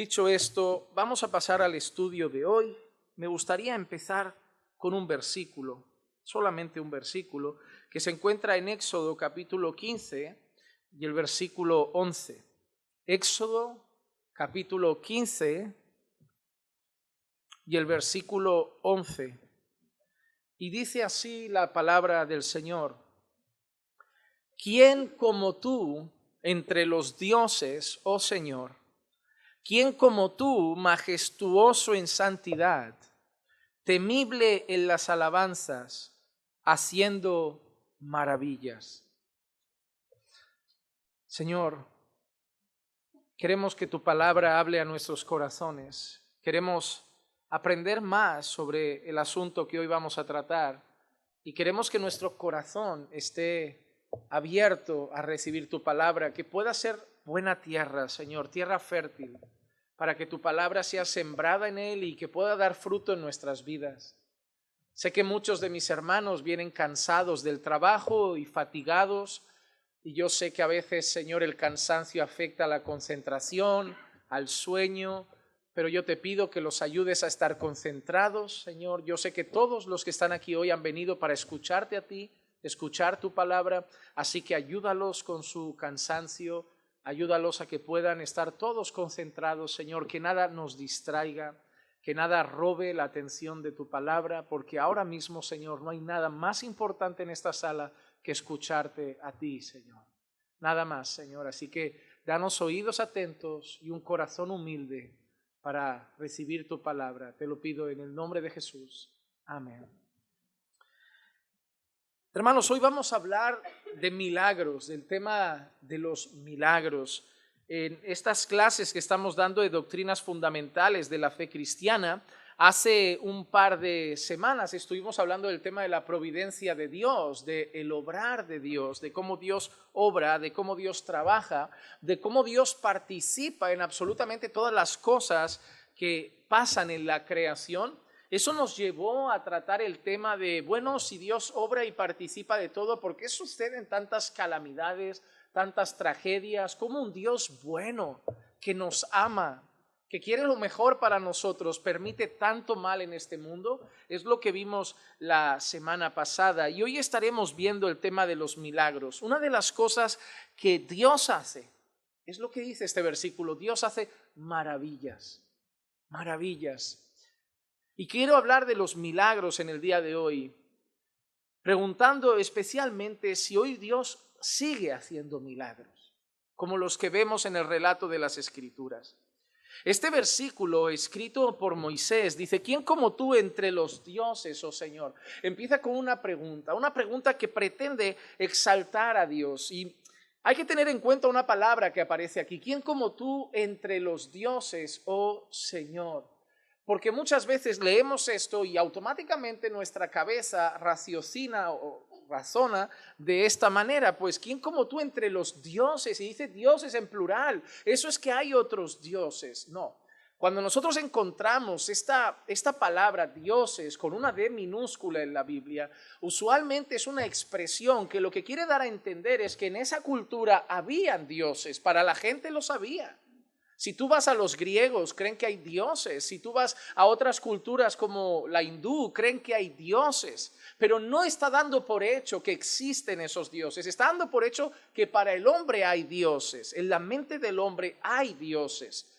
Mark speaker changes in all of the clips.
Speaker 1: Dicho esto, vamos a pasar al estudio de hoy. Me gustaría empezar con un versículo, solamente un versículo, que se encuentra en Éxodo capítulo 15 y el versículo 11. Éxodo capítulo 15 y el versículo 11. Y dice así la palabra del Señor: ¿Quién como tú entre los dioses, oh Señor? ¿Quién como tú, majestuoso en santidad, temible en las alabanzas, haciendo maravillas? Señor, queremos que tu palabra hable a nuestros corazones. Queremos aprender más sobre el asunto que hoy vamos a tratar y queremos que nuestro corazón esté abierto a recibir tu palabra, que pueda ser buena tierra, Señor, tierra fértil, para que tu palabra sea sembrada en él y que pueda dar fruto en nuestras vidas. Sé que muchos de mis hermanos vienen cansados del trabajo y fatigados, y yo sé que a veces, Señor, el cansancio afecta a la concentración, al sueño, pero yo te pido que los ayudes a estar concentrados, Señor. Yo sé que todos los que están aquí hoy han venido para escucharte a ti, escuchar tu palabra, así que ayúdalos con su cansancio, ayúdalos a que puedan estar todos concentrados, Señor, que nada nos distraiga, que nada robe la atención de tu palabra, porque ahora mismo, Señor, no hay nada más importante en esta sala que escucharte a ti, Señor. Nada más, Señor. Así que danos oídos atentos y un corazón humilde para recibir tu palabra. Te lo pido en el nombre de Jesús. Amén. Hermanos, hoy vamos a hablar de milagros, del tema de los milagros. En estas clases que estamos dando de doctrinas fundamentales de la fe cristiana, hace un par de semanas estuvimos hablando del tema de la providencia de Dios, del obrar de Dios, de cómo Dios obra, de cómo Dios trabaja, de cómo Dios participa en absolutamente todas las cosas que pasan en la creación. Eso nos llevó a tratar el tema de, bueno, si Dios obra y participa de todo, ¿por qué suceden tantas calamidades, tantas tragedias? ¿Cómo un Dios bueno que nos ama, que quiere lo mejor para nosotros, permite tanto mal en este mundo? Es lo que vimos la semana pasada y hoy estaremos viendo el tema de los milagros. Una de las cosas que Dios hace, es lo que dice este versículo: Dios hace maravillas, maravillas. Y quiero hablar de los milagros en el día de hoy, preguntando especialmente si hoy Dios sigue haciendo milagros, como los que vemos en el relato de las Escrituras. Este versículo, escrito por Moisés, dice: ¿Quién como tú entre los dioses, oh Señor? Empieza con una pregunta que pretende exaltar a Dios. Y hay que tener en cuenta una palabra que aparece aquí: ¿quién como tú entre los dioses, oh Señor? Porque muchas veces leemos esto y automáticamente nuestra cabeza raciocina o razona de esta manera: pues ¿quién como tú entre los dioses? Y dice dioses en plural, eso es que hay otros dioses. No, cuando nosotros encontramos esta palabra dioses con una D minúscula en la Biblia, usualmente es una expresión que lo que quiere dar a entender es que en esa cultura habían dioses, para la gente lo sabía. Si tú vas a los griegos, creen que hay dioses. Si tú vas a otras culturas como la hindú, creen que hay dioses. Pero no está dando por hecho que existen esos dioses. Está dando por hecho que para el hombre hay dioses. En la mente del hombre hay dioses.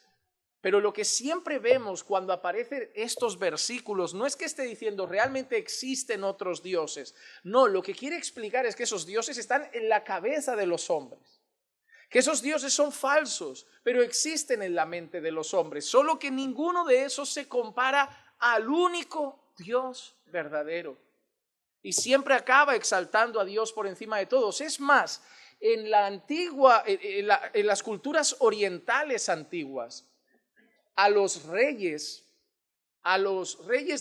Speaker 1: Pero lo que siempre vemos cuando aparecen estos versículos no es que esté diciendo realmente existen otros dioses. No, lo que quiere explicar es que esos dioses están en la cabeza de los hombres. Que esos dioses son falsos, pero existen en la mente de los hombres, solo que ninguno de esos se compara al único Dios verdadero. Y siempre acaba exaltando a Dios por encima de todos. Es más, en las culturas orientales antiguas, a los reyes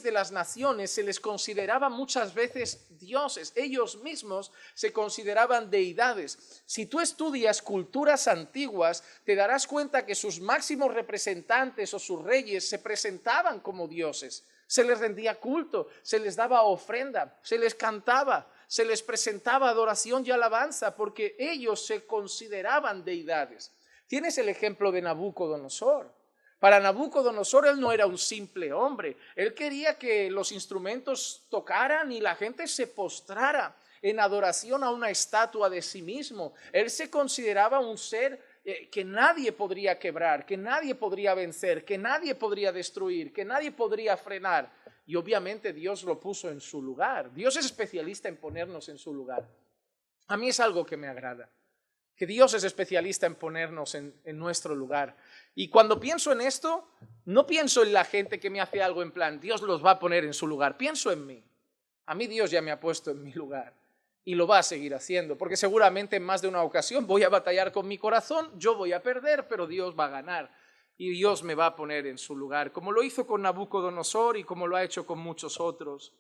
Speaker 1: de las naciones se les consideraba muchas veces dioses. Ellos mismos se consideraban deidades. Si tú estudias culturas antiguas, te darás cuenta que sus máximos representantes o sus reyes se presentaban como dioses. Se les rendía culto, se les daba ofrenda, se les cantaba, se les presentaba adoración y alabanza, porque ellos se consideraban deidades. Tienes el ejemplo de Nabucodonosor. Para Nabucodonosor él no era un simple hombre, él quería que los instrumentos tocaran y la gente se postrara en adoración a una estatua de sí mismo. Él se consideraba un ser que nadie podría quebrar, que nadie podría vencer, que nadie podría destruir, que nadie podría frenar. Y obviamente Dios lo puso en su lugar. Dios es especialista en ponernos en su lugar. A mí es algo que me agrada, que Dios es especialista en ponernos en nuestro lugar. Y cuando pienso en esto, no pienso en la gente que me hace algo en plan, Dios los va a poner en su lugar. Pienso en mí. A mí Dios ya me ha puesto en mi lugar y lo va a seguir haciendo, porque seguramente en más de una ocasión voy a batallar con mi corazón, yo voy a perder, pero Dios va a ganar y Dios me va a poner en su lugar, como lo hizo con Nabucodonosor y como lo ha hecho con muchos otros.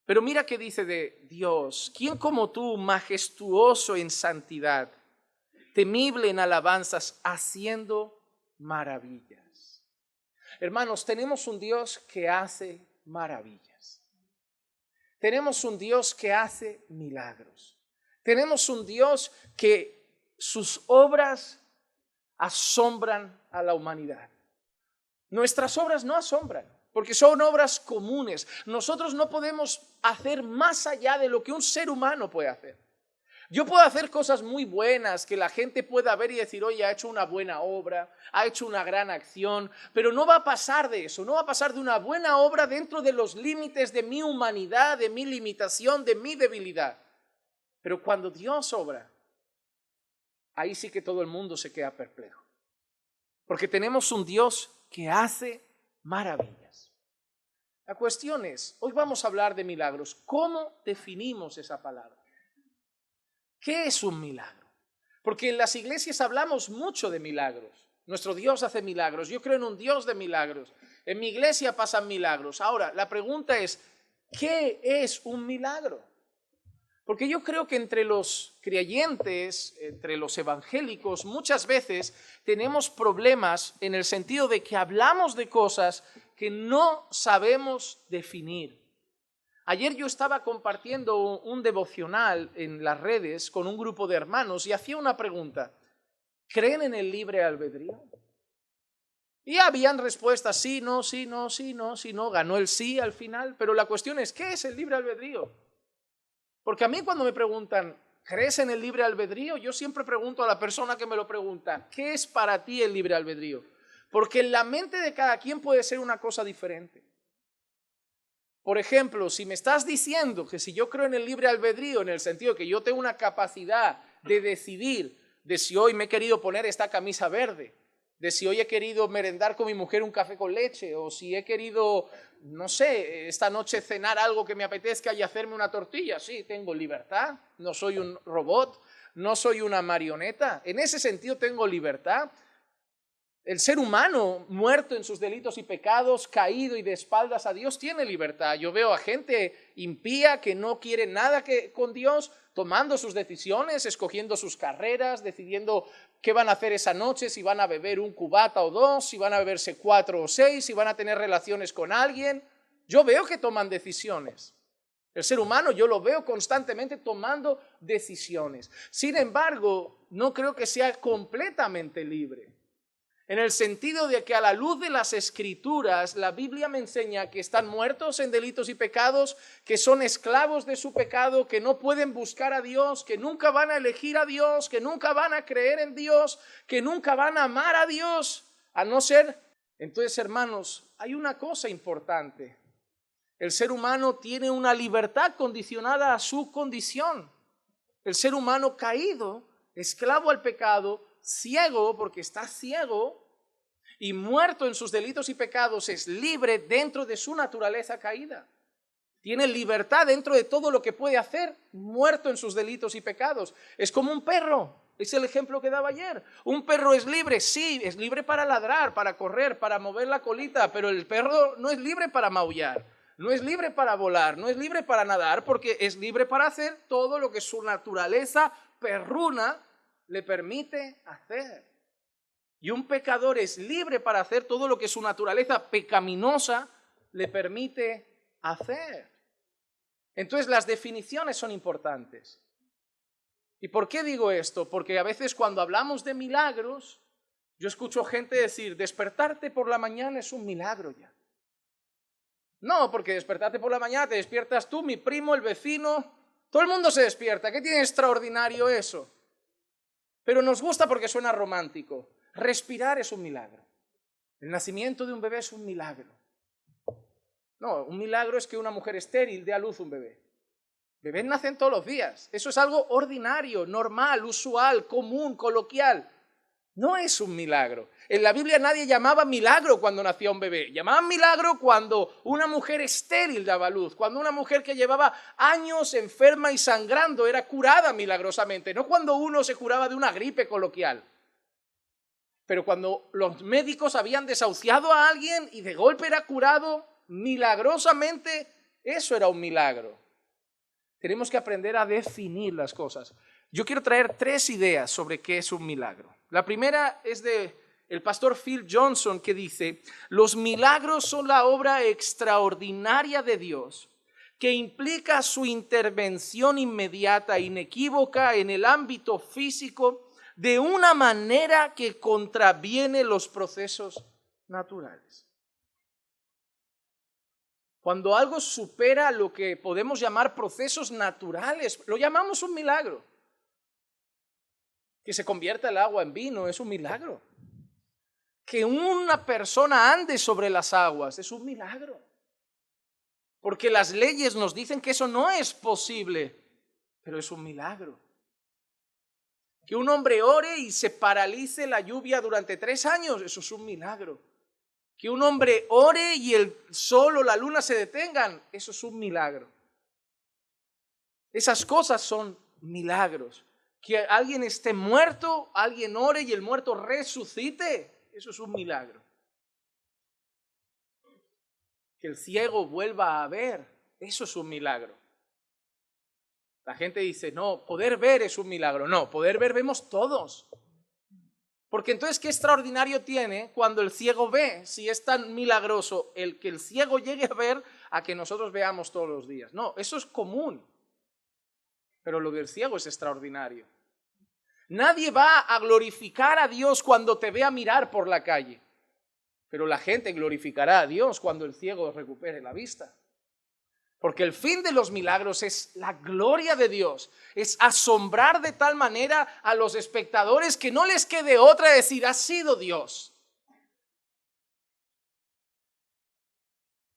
Speaker 1: Pero mira qué dice de Dios: ¿quién como tú, majestuoso en santidad, temible en alabanzas, haciendo maravillas? Hermanos, tenemos un Dios que hace maravillas. Tenemos un Dios que hace milagros. Tenemos un Dios que sus obras asombran a la humanidad. Nuestras obras no asombran, porque son obras comunes. Nosotros no podemos hacer más allá de lo que un ser humano puede hacer. Yo puedo hacer cosas muy buenas que la gente pueda ver y decir, oye, ha hecho una buena obra, ha hecho una gran acción, pero no va a pasar de eso, no va a pasar de una buena obra dentro de los límites de mi humanidad, de mi limitación, de mi debilidad. Pero cuando Dios obra, ahí sí que todo el mundo se queda perplejo, porque tenemos un Dios que hace maravillas. La cuestión es, hoy vamos a hablar de milagros. ¿Cómo definimos esa palabra? ¿Qué es un milagro? Porque en las iglesias hablamos mucho de milagros. Nuestro Dios hace milagros. Yo creo en un Dios de milagros. En mi iglesia pasan milagros. Ahora, la pregunta es, ¿qué es un milagro? Porque yo creo que entre los creyentes, entre los evangélicos, muchas veces tenemos problemas en el sentido de que hablamos de cosas que no sabemos definir. Ayer yo estaba compartiendo un devocional en las redes con un grupo de hermanos y hacía una pregunta: ¿creen en el libre albedrío? Y habían respuestas: sí, no, sí, no, sí, no, sí, no. Ganó el sí al final, pero la cuestión es, ¿qué es el libre albedrío? Porque a mí cuando me preguntan, ¿crees en el libre albedrío? Yo siempre pregunto a la persona que me lo pregunta, ¿qué es para ti el libre albedrío? Porque en la mente de cada quien puede ser una cosa diferente. Por ejemplo, si me estás diciendo que si yo creo en el libre albedrío, en el sentido que yo tengo una capacidad de decidir de si hoy me he querido poner esta camisa verde, de si hoy he querido merendar con mi mujer un café con leche, o si he querido, no sé, esta noche cenar algo que me apetezca y hacerme una tortilla, sí, tengo libertad, no soy un robot, no soy una marioneta, en ese sentido tengo libertad. El ser humano muerto en sus delitos y pecados, caído y de espaldas a Dios, tiene libertad. Yo veo a gente impía que no quiere nada con Dios, tomando sus decisiones, escogiendo sus carreras, decidiendo qué van a hacer esa noche, si van a beber un cubata o dos, si van a beberse 4 o 6, si van a tener relaciones con alguien. Yo veo que toman decisiones. El ser humano yo lo veo constantemente tomando decisiones. Sin embargo, no creo que sea completamente libre. En el sentido de que a la luz de las Escrituras, la Biblia me enseña que están muertos en delitos y pecados, que son esclavos de su pecado, que no pueden buscar a Dios, que nunca van a elegir a Dios, que nunca van a creer en Dios, que nunca van a amar a Dios, a no ser. Entonces, hermanos, hay una cosa importante. El ser humano tiene una libertad condicionada a su condición. El ser humano caído, esclavo al pecado, ciego porque está ciego y muerto en sus delitos y pecados, es libre dentro de su naturaleza caída. Tiene libertad dentro de todo lo que puede hacer, muerto en sus delitos y pecados. Es como un perro, es el ejemplo que daba ayer. Un perro es libre, sí, es libre para ladrar, para correr, para mover la colita, pero el perro no es libre para maullar, no es libre para volar, no es libre para nadar, porque es libre para hacer todo lo que su naturaleza perruna le permite hacer. Y un pecador es libre para hacer todo lo que su naturaleza pecaminosa le permite hacer. Entonces las definiciones son importantes. ¿Y por qué digo esto? Porque a veces cuando hablamos de milagros, Yo escucho gente decir, despertarte por la mañana es un milagro ya. No, porque despertarte por la mañana te despiertas tú, mi primo, el vecino, todo el mundo se despierta. ¿Qué tiene extraordinario eso? Pero nos gusta porque suena romántico. Respirar es un milagro. El nacimiento de un bebé es un milagro. No, un milagro es que una mujer estéril dé a luz un bebé. Bebés nacen todos los días. Eso es algo ordinario, normal, usual, común, coloquial. No es un milagro. En la Biblia nadie llamaba milagro cuando nacía un bebé. Llamaban milagro cuando una mujer estéril daba a luz, cuando una mujer que llevaba años enferma y sangrando era curada milagrosamente, no cuando uno se curaba de una gripe coloquial. Pero cuando los médicos habían desahuciado a alguien y de golpe era curado milagrosamente, eso era un milagro. Tenemos que aprender a definir las cosas. Yo quiero traer 3 ideas sobre qué es un milagro. La primera es de el pastor Phil Johnson, que dice: los milagros son la obra extraordinaria de Dios que implica su intervención inmediata e inequívoca en el ámbito físico de una manera que contraviene los procesos naturales. Cuando algo supera lo que podemos llamar procesos naturales, lo llamamos un milagro. Que se convierta el agua en vino es un milagro. Que una persona ande sobre las aguas es un milagro. Porque las leyes nos dicen que eso no es posible, pero es un milagro. Que un hombre ore y se paralice la lluvia durante 3 años, eso es un milagro. Que un hombre ore y el sol o la luna se detengan, eso es un milagro. Esas cosas son milagros. Que alguien esté muerto, alguien ore y el muerto resucite, eso es un milagro. Que el ciego vuelva a ver, eso es un milagro. La gente dice, no, poder ver es un milagro. No, poder ver vemos todos. Porque entonces, ¿qué extraordinario tiene cuando el ciego ve? Si es tan milagroso el que el ciego llegue a ver a que nosotros veamos todos los días. No, eso es común. Pero lo del ciego es extraordinario. Nadie va a glorificar a Dios cuando te vea mirar por la calle. Pero la gente glorificará a Dios cuando el ciego recupere la vista. Porque el fin de los milagros es la gloria de Dios, es asombrar de tal manera a los espectadores que no les quede otra decir, ha sido Dios.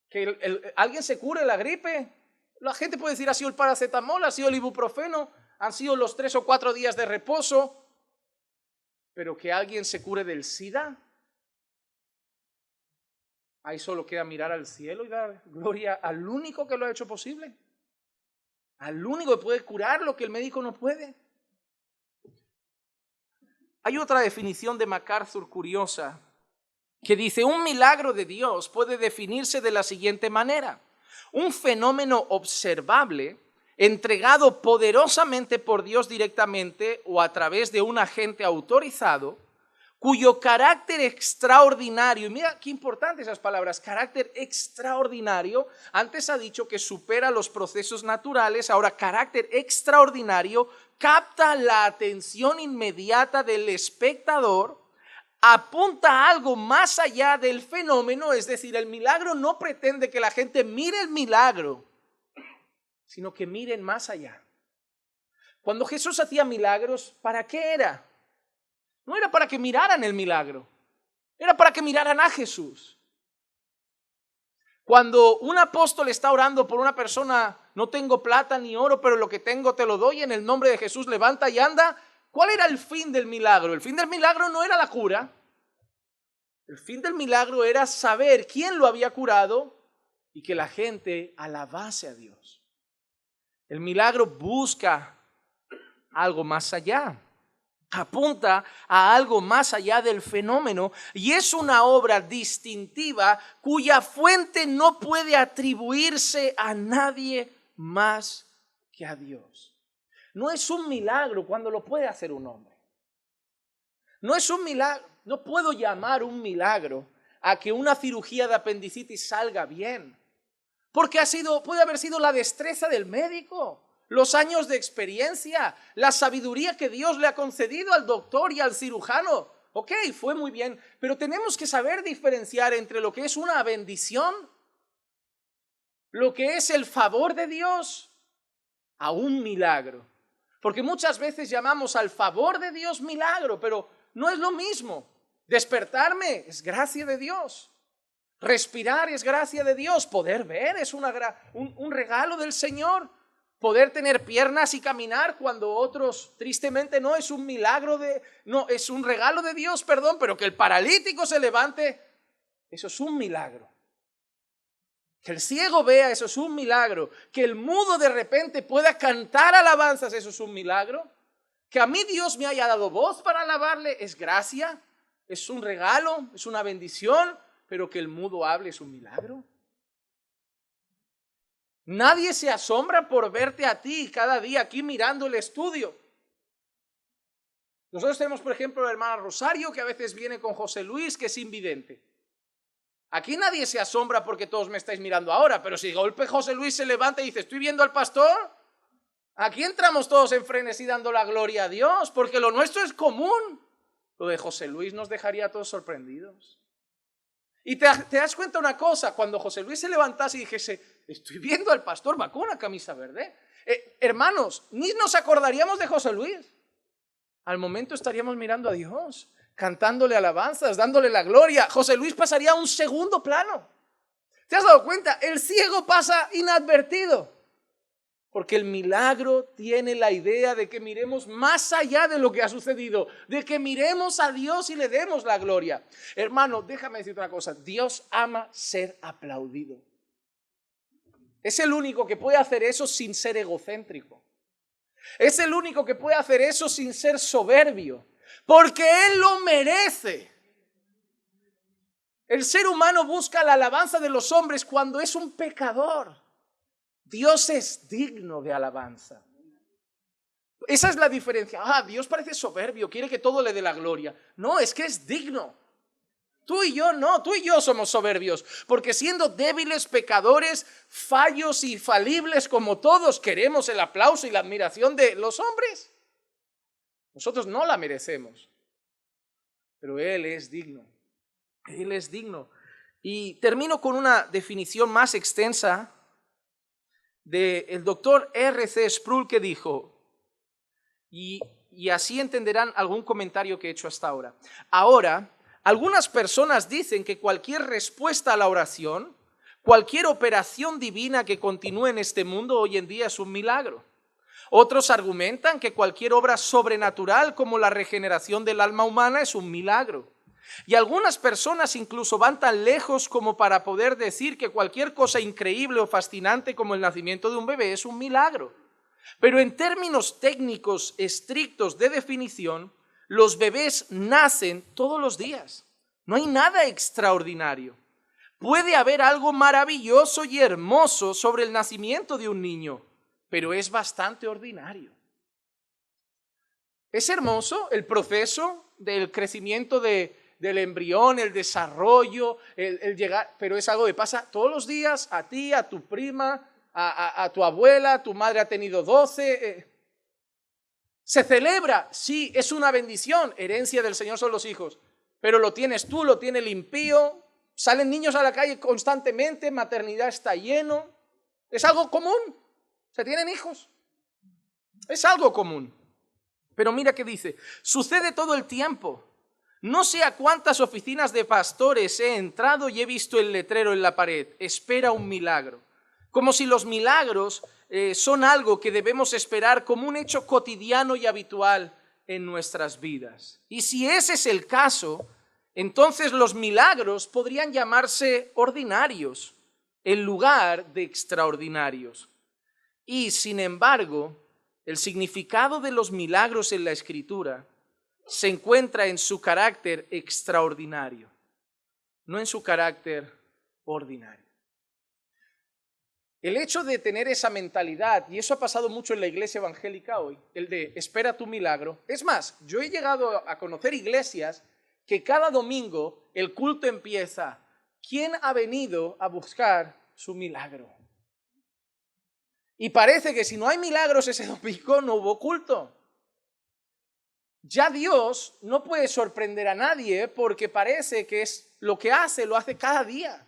Speaker 1: Que alguien se cure la gripe, la gente puede decir, ha sido el paracetamol, ha sido el ibuprofeno, han sido los 3 o 4 días de reposo, pero que alguien se cure del SIDA, ahí solo queda mirar al cielo y dar gloria al único que lo ha hecho posible. Al único que puede curar lo que el médico no puede. Hay otra definición de MacArthur curiosa que dice, un milagro de Dios puede definirse de la siguiente manera. Un fenómeno observable, entregado poderosamente por Dios directamente o a través de un agente autorizado, cuyo carácter extraordinario, y mira qué importante esas palabras, carácter extraordinario, antes ha dicho que supera los procesos naturales, ahora carácter extraordinario, capta la atención inmediata del espectador, apunta a algo más allá del fenómeno, es decir, el milagro no pretende que la gente mire el milagro, sino que miren más allá. Cuando Jesús hacía milagros, ¿para qué era? No era para que miraran el milagro, era para que miraran a Jesús. Cuando un apóstol está orando por una persona, no tengo plata ni oro, pero lo que tengo te lo doy, en el nombre de Jesús levanta y anda. ¿Cuál era el fin del milagro? El fin del milagro no era la cura. El fin del milagro era saber quién lo había curado y que la gente alabase a Dios. El milagro busca algo más allá. Apunta a algo más allá del fenómeno y es una obra distintiva cuya fuente no puede atribuirse a nadie más que a Dios. No es un milagro cuando lo puede hacer un hombre. No es un milagro, no puedo llamar un milagro a que una cirugía de apendicitis salga bien, porque puede haber sido la destreza del médico, los años de experiencia, la sabiduría que Dios le ha concedido al doctor y al cirujano. Ok, fue muy bien, pero tenemos que saber diferenciar entre lo que es una bendición, lo que es el favor de Dios, a un milagro. Porque muchas veces llamamos al favor de Dios milagro, pero no es lo mismo. Despertarme es gracia de Dios. Respirar es gracia de Dios. Poder ver es un regalo del Señor. Poder tener piernas y caminar cuando otros tristemente no, es un milagro no, es un regalo de Dios, perdón, pero que el paralítico se levante, eso es un milagro. Que el ciego vea, eso es un milagro. Que el mudo de repente pueda cantar alabanzas, eso es un milagro. Que a mí Dios me haya dado voz para alabarle, es gracia, es un regalo, es una bendición, pero que el mudo hable es un milagro. Nadie se asombra por verte a ti cada día aquí mirando el estudio. Nosotros tenemos, por ejemplo, la hermana Rosario, que a veces viene con José Luis, que es invidente. Aquí nadie se asombra porque todos me estáis mirando ahora, pero si de golpe José Luis se levanta y dice, ¿estoy viendo al pastor? Aquí entramos todos en frenesí dando la gloria a Dios, porque lo nuestro es común. Lo de José Luis nos dejaría a todos sorprendidos. Y te das cuenta una cosa, cuando José Luis se levantase y dijese, estoy viendo al pastor, va con una camisa verde. Hermanos, ni nos acordaríamos de José Luis. Al momento estaríamos mirando a Dios, cantándole alabanzas, dándole la gloria. José Luis pasaría a un segundo plano. ¿Te has dado cuenta? El ciego pasa inadvertido. Porque el milagro tiene la idea de que miremos más allá de lo que ha sucedido, de que miremos a Dios y le demos la gloria. Hermano, déjame decirte una cosa, Dios ama ser aplaudido. Es el único que puede hacer eso sin ser egocéntrico. Es el único que puede hacer eso sin ser soberbio, porque Él lo merece. El ser humano busca la alabanza de los hombres cuando es un pecador. Dios es digno de alabanza. Esa es la diferencia. Dios parece soberbio, quiere que todo le dé la gloria. No, es que es digno. Tú y yo no, tú y yo somos soberbios, porque siendo débiles, pecadores, fallos y falibles como todos, queremos el aplauso y la admiración de los hombres. Nosotros no la merecemos, pero Él es digno. Él es digno. Y termino con una definición más extensa del doctor R.C. Sproul, que dijo, y así entenderán algún comentario que he hecho hasta ahora. Ahora, algunas personas dicen que cualquier respuesta a la oración, cualquier operación divina que continúe en este mundo hoy en día es un milagro. Otros argumentan que cualquier obra sobrenatural como la regeneración del alma humana es un milagro. Y algunas personas incluso van tan lejos como para poder decir que cualquier cosa increíble o fascinante como el nacimiento de un bebé es un milagro. Pero en términos técnicos estrictos de definición, los bebés nacen todos los días. No hay nada extraordinario. Puede haber algo maravilloso y hermoso sobre el nacimiento de un niño, pero es bastante ordinario. Es hermoso el proceso del crecimiento del embrión, el desarrollo, el llegar, pero es algo que pasa todos los días a ti, a tu prima, a tu abuela, tu madre ha tenido 12. Se celebra, sí, es una bendición, herencia del Señor son los hijos, pero lo tienes tú, lo tiene el impío, salen niños a la calle constantemente, maternidad está lleno, es algo común, se tienen hijos, es algo común. Pero mira qué dice, sucede todo el tiempo. No sé a cuántas oficinas de pastores he entrado y he visto el letrero en la pared, espera un milagro. Como si los milagros son algo que debemos esperar como un hecho cotidiano y habitual en nuestras vidas. Y si ese es el caso, entonces los milagros podrían llamarse ordinarios en lugar de extraordinarios. Y sin embargo, el significado de los milagros en la Escritura se encuentra en su carácter extraordinario, no en su carácter ordinario. El hecho de tener esa mentalidad, y eso ha pasado mucho en la iglesia evangélica hoy, el de espera tu milagro. Es más, yo he llegado a conocer iglesias que cada domingo el culto empieza, ¿quién ha venido a buscar su milagro? Y parece que si no hay milagros ese domingo no hubo culto. Ya Dios no puede sorprender a nadie porque parece que es lo que hace, lo hace cada día.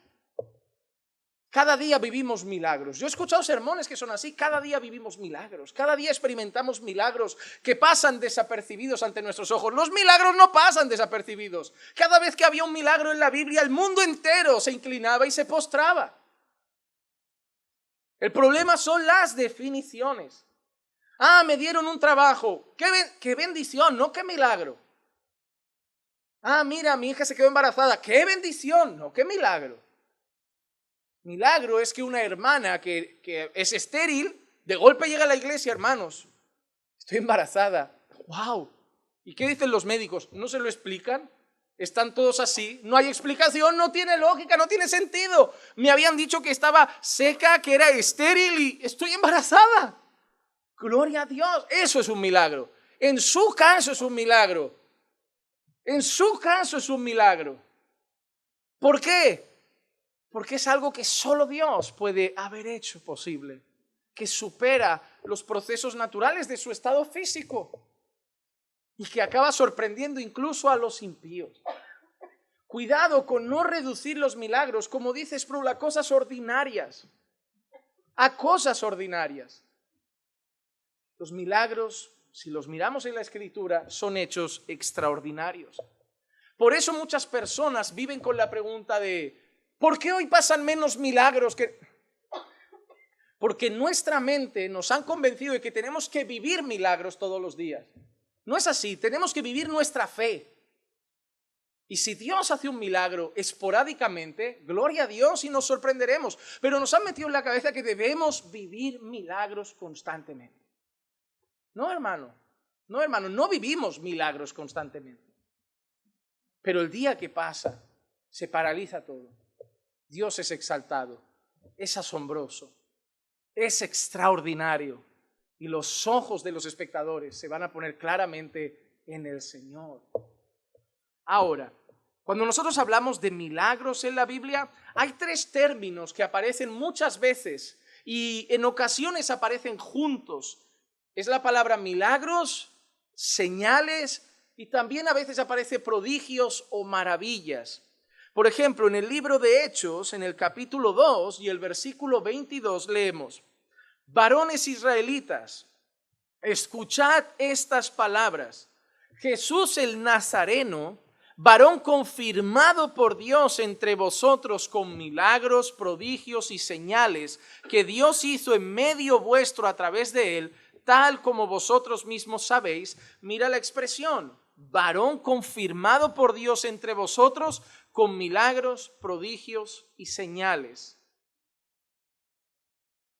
Speaker 1: Cada día vivimos milagros. Yo he escuchado sermones que son así, cada día vivimos milagros, cada día experimentamos milagros que pasan desapercibidos ante nuestros ojos. Los milagros no pasan desapercibidos. Cada vez que había un milagro en la Biblia, el mundo entero se inclinaba y se postraba. El problema son las definiciones. Ah, me dieron un trabajo. ¡Qué bendición! No, qué milagro. Ah, mira, mi hija se quedó embarazada. ¡Qué bendición! No, qué milagro. Milagro es que una hermana que es estéril, de golpe llega a la iglesia, hermanos, estoy embarazada. ¡Wow! ¿Y qué dicen los médicos? ¿No se lo explican? Están todos así, no hay explicación, no tiene lógica, no tiene sentido. Me habían dicho que estaba seca, que era estéril y estoy embarazada. Gloria a Dios, eso es un milagro. En su caso es un milagro. En su caso es un milagro. ¿Por qué? Porque es algo que solo Dios puede haber hecho posible, que supera los procesos naturales de su estado físico y que acaba sorprendiendo incluso a los impíos. Cuidado con no reducir los milagros, como dice Sproul, a cosas ordinarias. A cosas ordinarias. Los milagros, si los miramos en la Escritura, son hechos extraordinarios. Por eso muchas personas viven con la pregunta de ¿por qué hoy pasan menos milagros que...? Porque en nuestra mente nos han convencido de que tenemos que vivir milagros todos los días. No es así, tenemos que vivir nuestra fe. Y si Dios hace un milagro esporádicamente, gloria a Dios y nos sorprenderemos. Pero nos han metido en la cabeza que debemos vivir milagros constantemente. No, hermano, no vivimos milagros constantemente. Pero el día que pasa, se paraliza todo. Dios es exaltado, es asombroso, es extraordinario y los ojos de los espectadores se van a poner claramente en el Señor. Ahora, cuando nosotros hablamos de milagros en la Biblia, hay tres términos que aparecen muchas veces y en ocasiones aparecen juntos. Es la palabra milagros, señales y también a veces aparece prodigios o maravillas. Por ejemplo, en el libro de Hechos, en el capítulo 2 y el versículo 22 leemos: varones israelitas, escuchad estas palabras. Jesús el Nazareno, varón confirmado por Dios entre vosotros con milagros, prodigios y señales que Dios hizo en medio vuestro a través de él, tal como vosotros mismos sabéis. Mira la expresión, varón confirmado por Dios entre vosotros con milagros, prodigios y señales.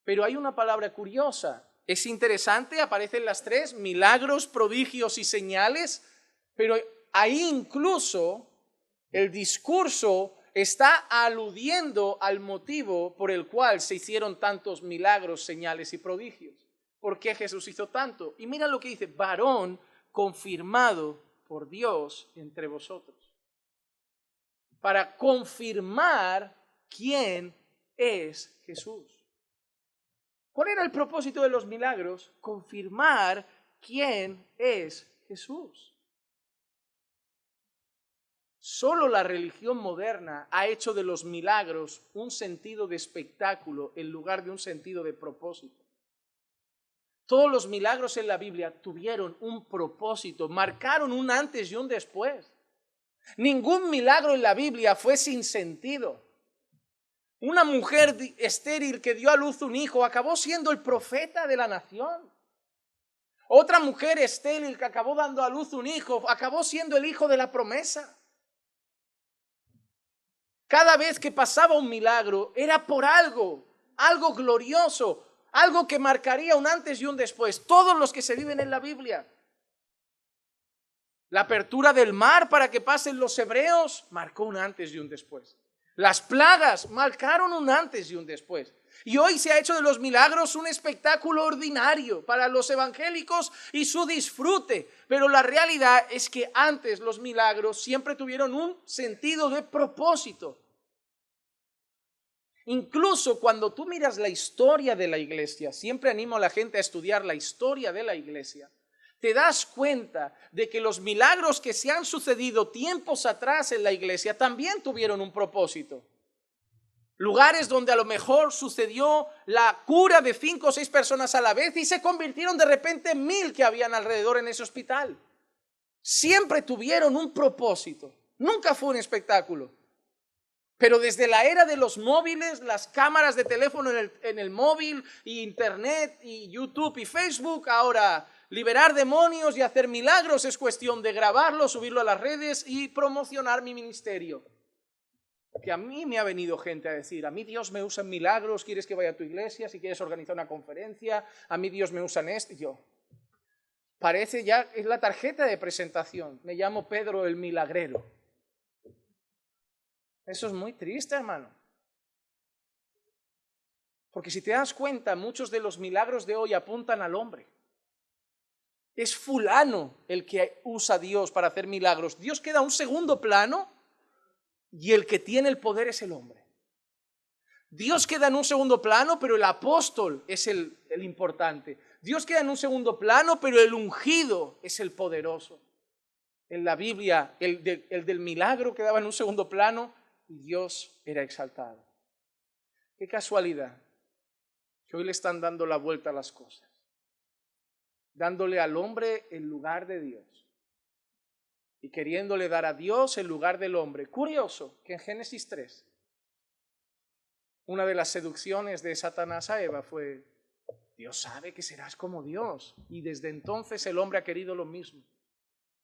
Speaker 1: Pero hay una palabra curiosa, es interesante, aparecen las tres, milagros, prodigios y señales, pero ahí incluso el discurso está aludiendo al motivo por el cual se hicieron tantos milagros, señales y prodigios. ¿Por qué Jesús hizo tanto? Y mira lo que dice, varón confirmado por Dios entre vosotros. Para confirmar quién es Jesús. ¿Cuál era el propósito de los milagros? Confirmar quién es Jesús. Solo la religión moderna ha hecho de los milagros un sentido de espectáculo en lugar de un sentido de propósito. Todos los milagros en la Biblia tuvieron un propósito, marcaron un antes y un después. Ningún milagro en la Biblia fue sin sentido. Una mujer estéril que dio a luz un hijo acabó siendo el profeta de la nación. Otra mujer estéril que acabó dando a luz un hijo acabó siendo el hijo de la promesa. Cada vez que pasaba un milagro era por algo glorioso, algo que marcaría un antes y un después. Todos los que se viven en la Biblia. La apertura del mar para que pasen los hebreos marcó un antes y un después. Las plagas marcaron un antes y un después. Y hoy se ha hecho de los milagros un espectáculo ordinario para los evangélicos y su disfrute. Pero la realidad es que antes los milagros siempre tuvieron un sentido de propósito. Incluso cuando tú miras la historia de la iglesia, siempre animo a la gente a estudiar la historia de la iglesia, te das cuenta de que los milagros que se han sucedido tiempos atrás en la iglesia también tuvieron un propósito. Lugares donde a lo mejor sucedió la cura de 5 o 6 personas a la vez y se convirtieron de repente en 1000 que habían alrededor en ese hospital. Siempre tuvieron un propósito, nunca fue un espectáculo. Pero desde la era de los móviles, las cámaras de teléfono en el móvil, y internet, y YouTube y Facebook, ahora liberar demonios y hacer milagros es cuestión de grabarlo, subirlo a las redes y promocionar mi ministerio. Que a mí me ha venido gente a decir, a mí Dios me usa en milagros, ¿quieres que vaya a tu iglesia? Si quieres organizar una conferencia, a mí Dios me usa en esto. Yo, parece ya, es la tarjeta de presentación, me llamo Pedro el Milagrero. Eso es muy triste, hermano. Porque si te das cuenta, muchos de los milagros de hoy apuntan al hombre. Es fulano el que usa a Dios para hacer milagros. Dios queda en un segundo plano y el que tiene el poder es el hombre. Dios queda en un segundo plano, pero el apóstol es el importante. Dios queda en un segundo plano, pero el ungido es el poderoso. En la Biblia, el del milagro quedaba en un segundo plano y Dios era exaltado. Qué casualidad que hoy le están dando la vuelta a las cosas, dándole al hombre el lugar de Dios y queriéndole dar a Dios el lugar del hombre. Curioso que en Génesis 3, una de las seducciones de Satanás a Eva fue, Dios sabe que serás como Dios. Y desde entonces el hombre ha querido lo mismo,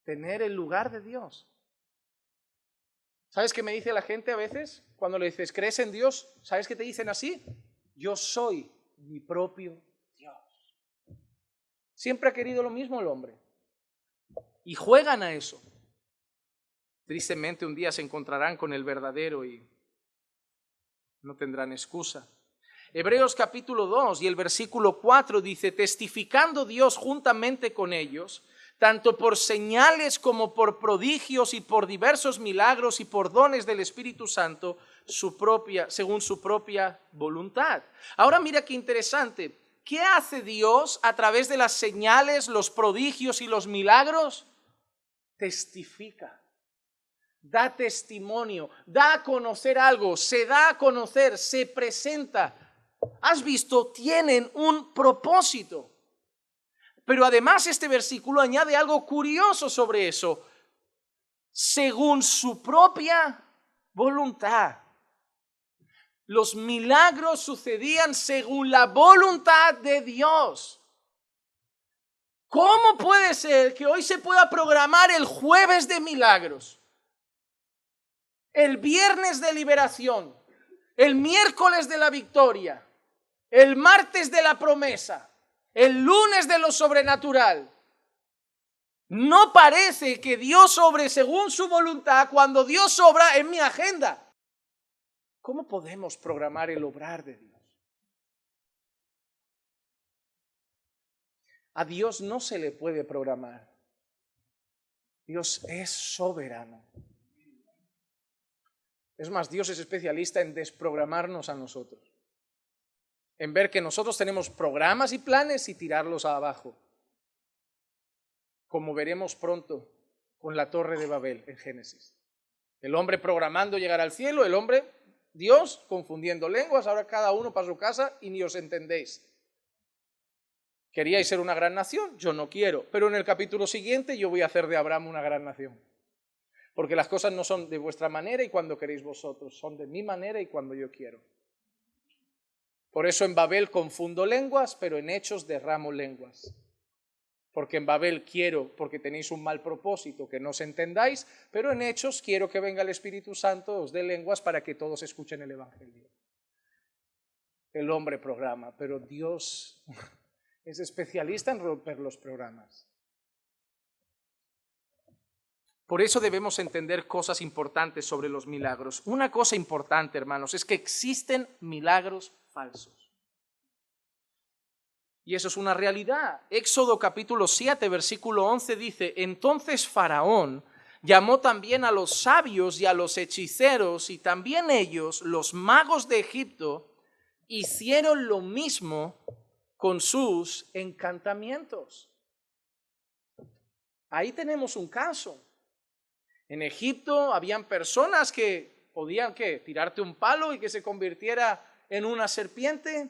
Speaker 1: tener el lugar de Dios. ¿Sabes qué me dice la gente a veces? Cuando le dices, ¿crees en Dios? ¿Sabes qué te dicen así? Yo soy mi propio Dios. Siempre ha querido lo mismo el hombre. Y juegan a eso. Tristemente un día se encontrarán con el verdadero y no tendrán excusa. Hebreos capítulo 2 y el versículo 4 dice, testificando Dios juntamente con ellos, tanto por señales como por prodigios y por diversos milagros y por dones del Espíritu Santo, según su propia voluntad. Ahora mira qué interesante. ¿Qué hace Dios a través de las señales, los prodigios y los milagros? Testifica, da testimonio, da a conocer algo, se da a conocer, se presenta. ¿Has visto? Tienen un propósito. Pero además este versículo añade algo curioso sobre eso. Según su propia voluntad. Los milagros sucedían según la voluntad de Dios. ¿Cómo puede ser que hoy se pueda programar el jueves de milagros, el viernes de liberación, el miércoles de la victoria, el martes de la promesa, el lunes de lo sobrenatural? No parece que Dios obre según su voluntad cuando Dios obra en mi agenda. ¿Cómo podemos programar el obrar de Dios? A Dios no se le puede programar. Dios es soberano. Es más, Dios es especialista en desprogramarnos a nosotros. En ver que nosotros tenemos programas y planes y tirarlos abajo. Como veremos pronto con la Torre de Babel en Génesis. El hombre programando llegar al cielo, el hombre, Dios, confundiendo lenguas, ahora cada uno para su casa y ni os entendéis. ¿Queríais ser una gran nación? Yo no quiero, pero en el capítulo siguiente yo voy a hacer de Abraham una gran nación. Porque las cosas no son de vuestra manera y cuando queréis vosotros, son de mi manera y cuando yo quiero. Por eso en Babel confundo lenguas, pero en Hechos derramo lenguas. Porque en Babel quiero, porque tenéis un mal propósito, que no os entendáis, pero en Hechos quiero que venga el Espíritu Santo, os dé lenguas para que todos escuchen el Evangelio. El hombre programa, pero Dios es especialista en romper los programas. Por eso debemos entender cosas importantes sobre los milagros. Una cosa importante, hermanos, es que existen milagros falsos. Y eso es una realidad. Éxodo capítulo 7, versículo 11 dice, entonces Faraón llamó también a los sabios y a los hechiceros y también ellos, los magos de Egipto, hicieron lo mismo con sus encantamientos. Ahí tenemos un caso. En Egipto habían personas que podían tirarte un palo y que se convirtiera en una serpiente.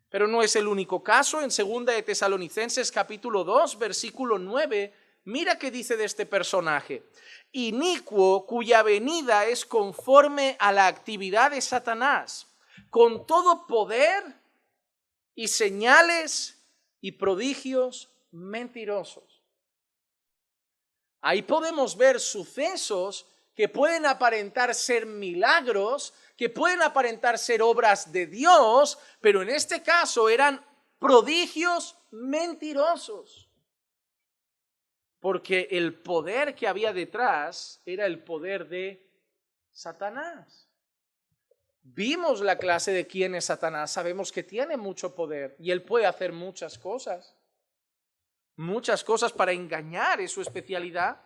Speaker 1: Pero no es el único caso. En 2 de Tesalonicenses capítulo 2, versículo 9, mira qué dice de este personaje. Inicuo, cuya venida es conforme a la actividad de Satanás, con todo poder y señales y prodigios mentirosos. Ahí podemos ver sucesos que pueden aparentar ser milagros, que pueden aparentar ser obras de Dios, pero en este caso eran prodigios mentirosos. Porque el poder que había detrás era el poder de Satanás. Vimos la clase de quién es Satanás, sabemos que tiene mucho poder y él puede hacer muchas cosas para engañar, es su especialidad.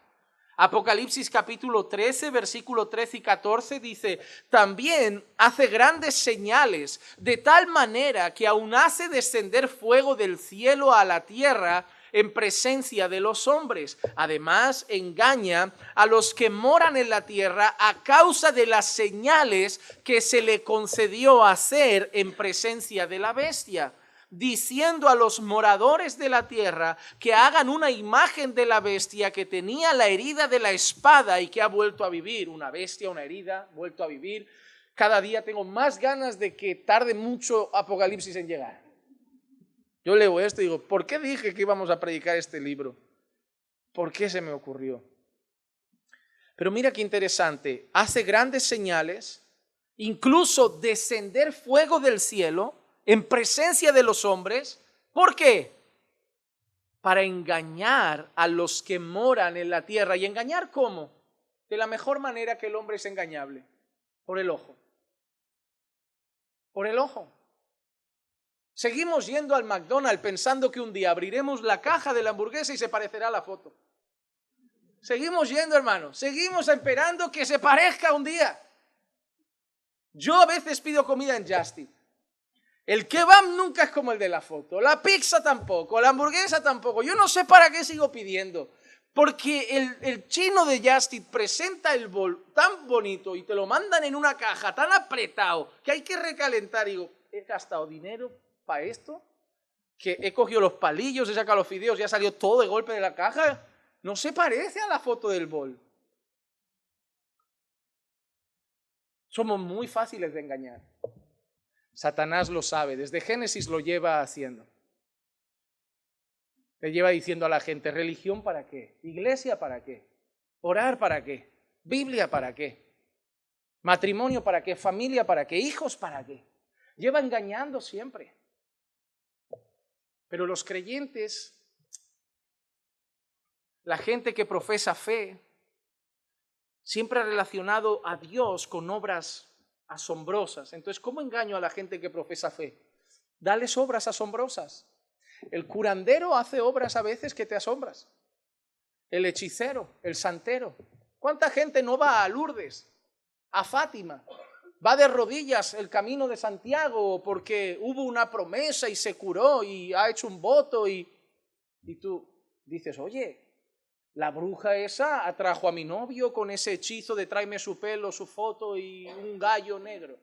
Speaker 1: Apocalipsis capítulo 13, versículo 13 y 14 dice, también hace grandes señales, de tal manera que aún hace descender fuego del cielo a la tierra en presencia de los hombres. Además, engaña a los que moran en la tierra a causa de las señales que se le concedió hacer en presencia de la bestia, diciendo a los moradores de la tierra que hagan una imagen de la bestia que tenía la herida de la espada y que ha vuelto a vivir. Una bestia, una herida, vuelto a vivir. Cada día tengo más ganas de que tarde mucho Apocalipsis en llegar. Yo leo esto y digo, ¿por qué dije que íbamos a predicar este libro? ¿Por qué se me ocurrió? Pero mira qué interesante, hace grandes señales, incluso descender fuego del cielo en presencia de los hombres. ¿Por qué? Para engañar a los que moran en la tierra. ¿Y engañar cómo? De la mejor manera que el hombre es engañable, por el ojo. Por el ojo. Seguimos yendo al McDonald's pensando que un día abriremos la caja de la hamburguesa y se parecerá a la foto. Seguimos yendo, hermano. Seguimos esperando que se parezca un día. Yo a veces pido comida en Just Eat. El kebab nunca es como el de la foto. La pizza tampoco. La hamburguesa tampoco. Yo no sé para qué sigo pidiendo. Porque el chino de Just Eat presenta el bol tan bonito y te lo mandan en una caja tan apretado que hay que recalentar. Y digo, he gastado dinero para esto, que he cogido los palillos, he sacado los fideos, ya salió todo de golpe de la caja. No se parece a la foto del bol. Somos muy fáciles de engañar. Satanás lo sabe, desde Génesis lo lleva haciendo. Le lleva diciendo a la gente, ¿religión para qué? ¿Iglesia para qué? ¿Orar para qué? ¿Biblia para qué? ¿Matrimonio para qué? ¿Familia para qué? ¿Hijos para qué? Lleva engañando siempre. Pero los creyentes, la gente que profesa fe, siempre ha relacionado a Dios con obras asombrosas. Entonces, ¿cómo engaño a la gente que profesa fe? Dales obras asombrosas. El curandero hace obras a veces que te asombras. El hechicero, el santero. ¿Cuánta gente no va a Lourdes, a Fátima? Va de rodillas el camino de Santiago porque hubo una promesa y se curó y ha hecho un voto y tú dices, oye, la bruja esa atrajo a mi novio con ese hechizo de tráeme su pelo, su foto y un gallo negro.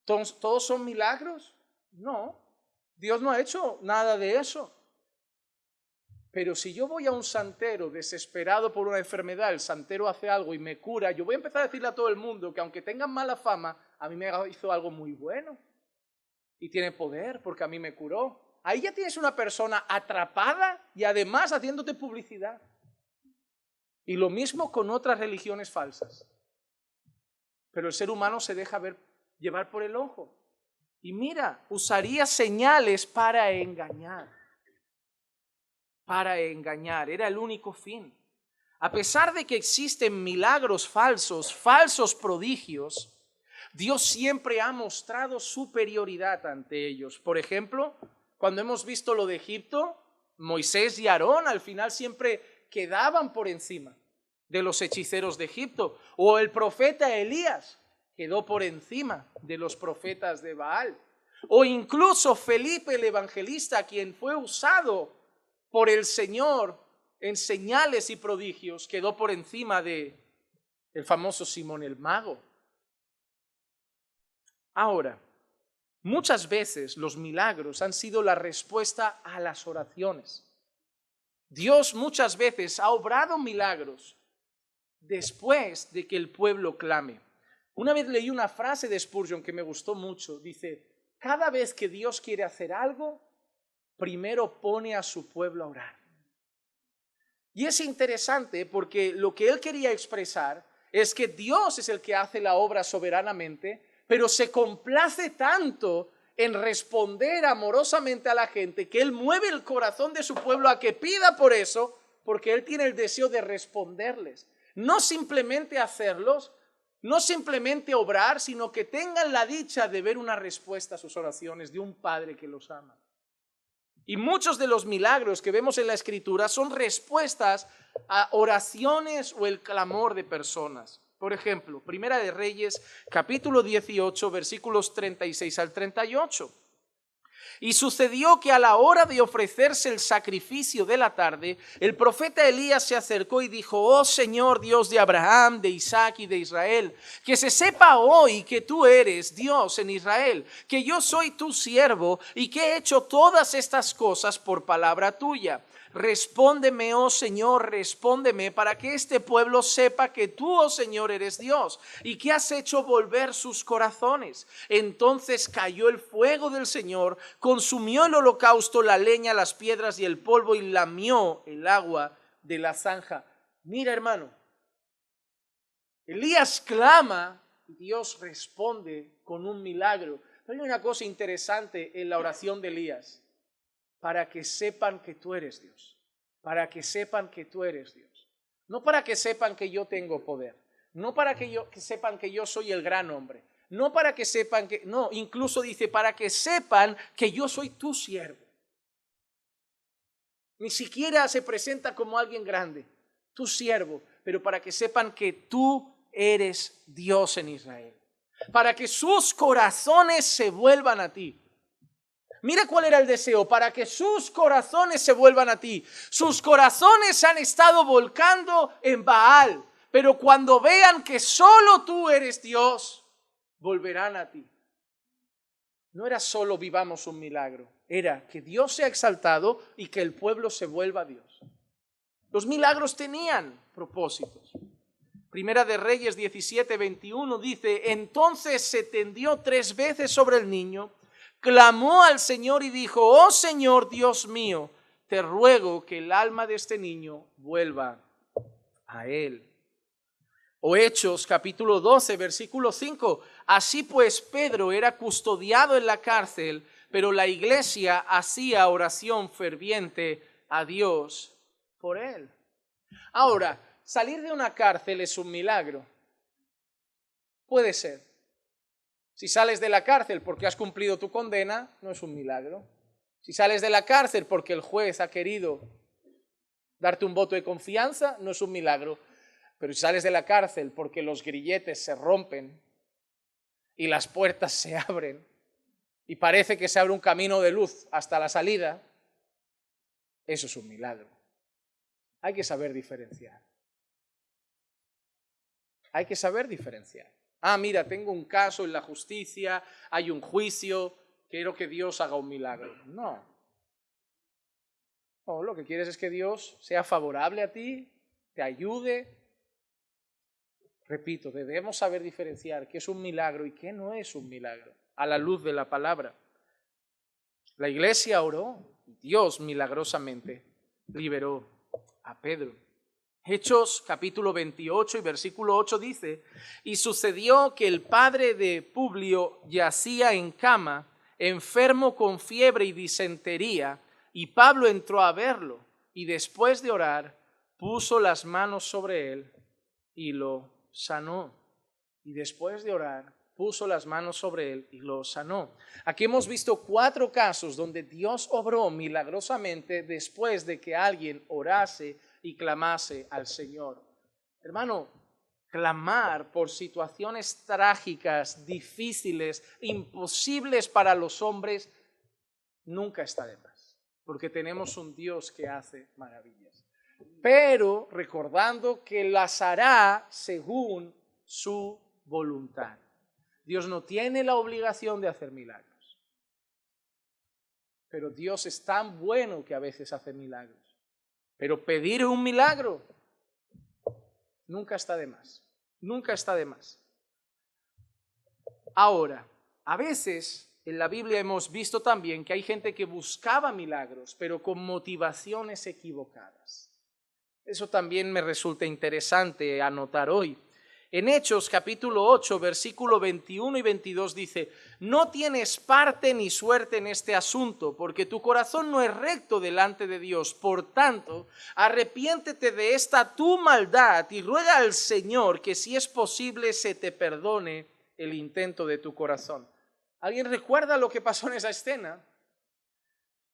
Speaker 1: ¿Todos son milagros? No, Dios no ha hecho nada de eso. Pero si yo voy a un santero desesperado por una enfermedad, el santero hace algo y me cura, yo voy a empezar a decirle a todo el mundo que aunque tengan mala fama, a mí me hizo algo muy bueno. Y tiene poder porque a mí me curó. Ahí ya tienes una persona atrapada y además haciéndote publicidad. Y lo mismo con otras religiones falsas. Pero el ser humano se deja llevar por el ojo. Y mira, usaría señales para engañar. Para engañar, era el único fin. A pesar de que existen milagros falsos, falsos prodigios, Dios siempre ha mostrado superioridad ante ellos. Por ejemplo, cuando hemos visto lo de Egipto, Moisés y Aarón al final siempre quedaban por encima de los hechiceros de Egipto. O el profeta Elías quedó por encima de los profetas de Baal. O incluso Felipe el evangelista, quien fue usado por el Señor en señales y prodigios quedó por encima de el famoso Simón el Mago. Ahora, muchas veces los milagros han sido la respuesta a las oraciones. Dios muchas veces ha obrado milagros después de que el pueblo clame. Una vez leí una frase de Spurgeon que me gustó mucho. Dice, cada vez que Dios quiere hacer algo, primero pone a su pueblo a orar. Y es interesante porque lo que él quería expresar es que Dios es el que hace la obra soberanamente, pero se complace tanto en responder amorosamente a la gente que Él mueve el corazón de su pueblo a que pida por eso, porque Él tiene el deseo de responderles. No simplemente hacerlos, no simplemente obrar, sino que tengan la dicha de ver una respuesta a sus oraciones de un Padre que los ama. Y muchos de los milagros que vemos en la Escritura son respuestas a oraciones o el clamor de personas. Por ejemplo, Primera de Reyes, capítulo 18, versículos 36 al 38. Y sucedió que a la hora de ofrecerse el sacrificio de la tarde, el profeta Elías se acercó y dijo, oh Señor Dios de Abraham, de Isaac y de Israel, que se sepa hoy que tú eres Dios en Israel, que yo soy tu siervo y que he hecho todas estas cosas por palabra tuya. Respóndeme, oh Señor, respóndeme, para que este pueblo sepa que tú, oh Señor, eres Dios y que has hecho volver sus corazones. Entonces cayó el fuego del Señor, consumió el holocausto, la leña, las piedras y el polvo y lamió el agua de la zanja. Mira, hermano, Elías clama y Dios responde con un milagro. Pero hay una cosa interesante en la oración de Elías. Para que sepan que tú eres Dios, para que sepan que tú eres Dios. No para que sepan que yo tengo poder, no para que sepan que yo soy el gran hombre, no para que sepan que, no, incluso dice, para que sepan que yo soy tu siervo. Ni siquiera se presenta como alguien grande, tu siervo, pero para que sepan que tú eres Dios en Israel, para que sus corazones se vuelvan a ti. Mira cuál era el deseo, para que sus corazones se vuelvan a ti. Sus corazones se han estado volcando en Baal, pero cuando vean que solo tú eres Dios, volverán a ti. No era solo vivamos un milagro, era que Dios sea exaltado y que el pueblo se vuelva a Dios. Los milagros tenían propósitos. Primera de Reyes 17, 21 dice, entonces se tendió 3 veces sobre el niño, clamó al Señor y dijo, oh Señor Dios mío, te ruego que el alma de este niño vuelva a él. O Hechos capítulo 12, versículo 5, así pues Pedro era custodiado en la cárcel, pero la iglesia hacía oración ferviente a Dios por él. Ahora, salir de una cárcel es un milagro. Puede ser. Si sales de la cárcel porque has cumplido tu condena, no es un milagro. Si sales de la cárcel porque el juez ha querido darte un voto de confianza, no es un milagro. Pero si sales de la cárcel porque los grilletes se rompen y las puertas se abren y parece que se abre un camino de luz hasta la salida, eso es un milagro. Hay que saber diferenciar. Hay que saber diferenciar. Ah, mira, tengo un caso en la justicia, hay un juicio, quiero que Dios haga un milagro. No. No, lo que quieres es que Dios sea favorable a ti, te ayude. Repito, debemos saber diferenciar qué es un milagro y qué no es un milagro, a la luz de la palabra. La iglesia oró y Dios milagrosamente liberó a Pedro. Hechos capítulo 28 y versículo 8 dice, y sucedió que el padre de Publio yacía en cama, enfermo con fiebre y disentería, y Pablo entró a verlo, y después de orar, puso las manos sobre él y lo sanó. Y después de orar, puso las manos sobre él y lo sanó. Aquí hemos visto 4 casos donde Dios obró milagrosamente después de que alguien orase y clamase al Señor. Hermano, clamar por situaciones trágicas, difíciles, imposibles para los hombres, nunca está de más. porque tenemos un Dios que hace maravillas. Pero recordando que las hará según su voluntad. Dios no tiene la obligación de hacer milagros. Pero Dios es tan bueno que a veces hace milagros. Pero pedir un milagro nunca está de más. Nunca está de más. Ahora, a veces en la Biblia hemos visto también que hay gente que buscaba milagros, pero con motivaciones equivocadas. Eso también me resulta interesante anotar hoy. En Hechos capítulo 8, versículo 21 y 22 dice: no tienes parte ni suerte en este asunto, porque tu corazón no es recto delante de Dios. Por tanto, arrepiéntete de esta tu maldad y ruega al Señor que, si es posible, se te perdone el intento de tu corazón. ¿Alguien recuerda lo que pasó en esa escena?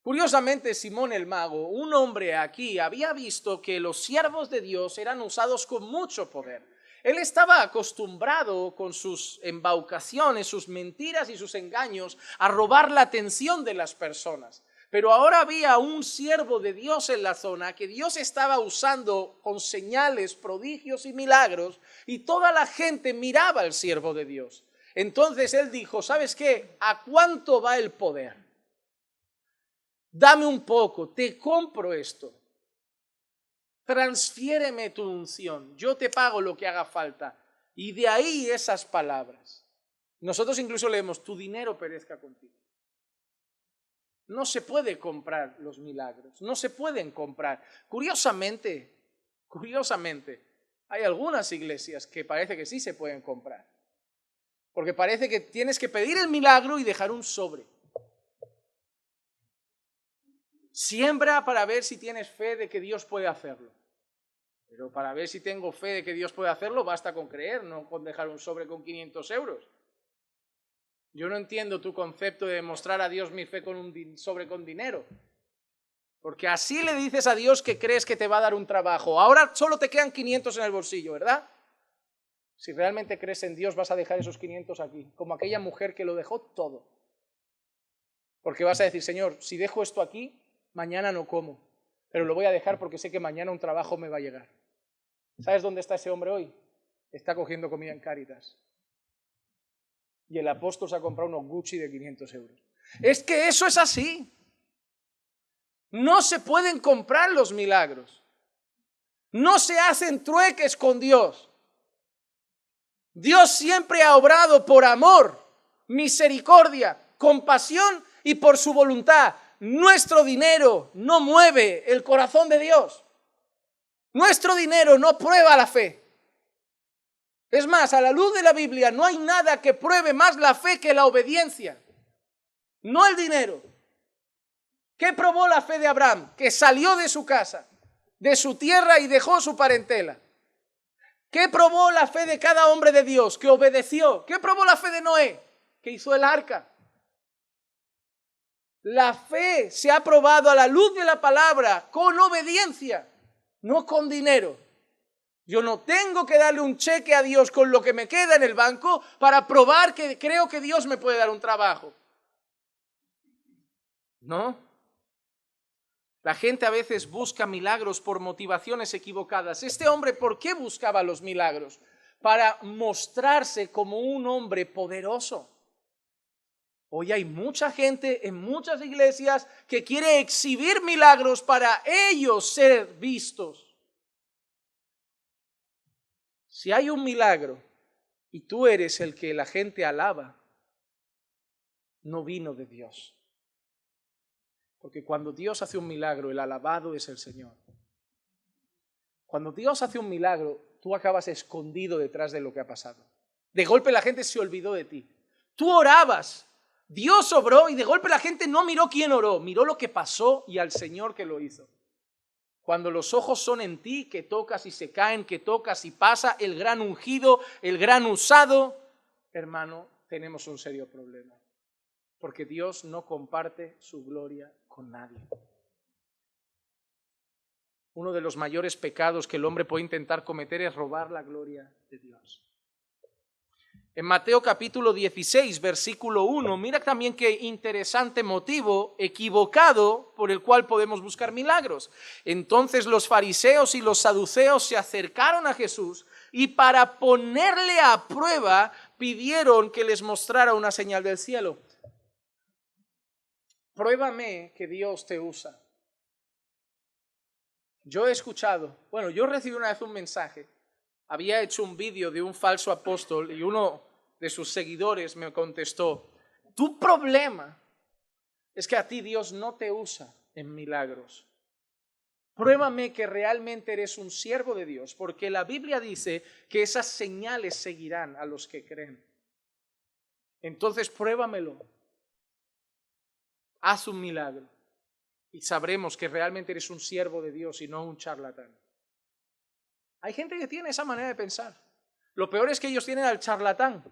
Speaker 1: Curiosamente, Simón el mago, un hombre aquí, había visto que los siervos de Dios eran usados con mucho poder. Él estaba acostumbrado con sus embaucaciones, sus mentiras y sus engaños a robar la atención de las personas. Pero ahora había un siervo de Dios en la zona que Dios estaba usando con señales, prodigios y milagros, y toda la gente miraba al siervo de Dios. Entonces él dijo: ¿sabes qué? ¿A cuánto va el poder? Dame un poco, te compro esto. Transfiéreme tu unción, yo te pago lo que haga falta. Y de ahí esas palabras. Nosotros incluso leemos: tu dinero perezca contigo. No se puede comprar los milagros, no se pueden comprar. Curiosamente, hay algunas iglesias que parece que sí se pueden comprar. Porque parece que tienes que pedir el milagro y dejar un sobre. Siembra para ver si tienes fe de que Dios puede hacerlo. Pero para ver si tengo fe de que Dios puede hacerlo, basta con creer, no con dejar un sobre con 500 euros. Yo no entiendo tu concepto de demostrar a Dios mi fe con un sobre con dinero. Porque así le dices a Dios que crees que te va a dar un trabajo. Ahora solo te quedan 500 en el bolsillo, ¿verdad? Si realmente crees en Dios, vas a dejar esos 500 aquí, como aquella mujer que lo dejó todo. Porque vas a decir: Señor, si dejo esto aquí, mañana no como, pero lo voy a dejar porque sé que mañana un trabajo me va a llegar. ¿Sabes dónde está ese hombre hoy? Está cogiendo comida en Cáritas. Y el apóstol se ha comprado unos Gucci de 500 euros. Es que eso es así. No se pueden comprar los milagros. No se hacen trueques con Dios. Dios siempre ha obrado por amor, misericordia, compasión y por su voluntad. Nuestro dinero no mueve el corazón de Dios. Nuestro dinero no prueba la fe. Es más, a la luz de la Biblia no hay nada que pruebe más la fe que la obediencia. No el dinero. ¿Qué probó la fe de Abraham? Que salió de su casa, de su tierra y dejó su parentela. ¿Qué probó la fe de cada hombre de Dios? Que obedeció. ¿Qué probó la fe de Noé? Que hizo el arca. La fe se ha probado a la luz de la palabra con obediencia, no con dinero. Yo no tengo que darle un cheque a Dios con lo que me queda en el banco para probar que creo que Dios me puede dar un trabajo. ¿No? La gente a veces busca milagros por motivaciones equivocadas. Este hombre, ¿por qué buscaba los milagros? Para mostrarse como un hombre poderoso. Hoy hay mucha gente en muchas iglesias que quiere exhibir milagros para ellos ser vistos. Si hay un milagro y tú eres el que la gente alaba, no vino de Dios. Porque cuando Dios hace un milagro, el alabado es el Señor. Cuando Dios hace un milagro, tú acabas escondido detrás de lo que ha pasado. De golpe la gente se olvidó de ti. Tú orabas, Dios obró y de golpe la gente no miró quién oró, miró lo que pasó y al Señor que lo hizo. Cuando los ojos son en ti, que tocas y se caen, que tocas y pasa, el gran ungido, el gran usado, hermano, tenemos un serio problema. Porque Dios no comparte su gloria con nadie. Uno de los mayores pecados que el hombre puede intentar cometer es robar la gloria de Dios. En Mateo capítulo 16, versículo 1, mira también qué interesante motivo equivocado por el cual podemos buscar milagros. Entonces los fariseos y los saduceos se acercaron a Jesús y para ponerle a prueba pidieron que les mostrara una señal del cielo. Pruébame que Dios te usa. Yo he escuchado, yo recibí una vez un mensaje. Había hecho un vídeo de un falso apóstol y uno de sus seguidores me contestó: tu problema es que a ti Dios no te usa en milagros. Pruébame que realmente eres un siervo de Dios, porque la Biblia dice que esas señales seguirán a los que creen. Entonces pruébamelo. Haz un milagro y sabremos que realmente eres un siervo de Dios y no un charlatán. Hay gente que tiene esa manera de pensar. Lo peor es que ellos tienen al charlatán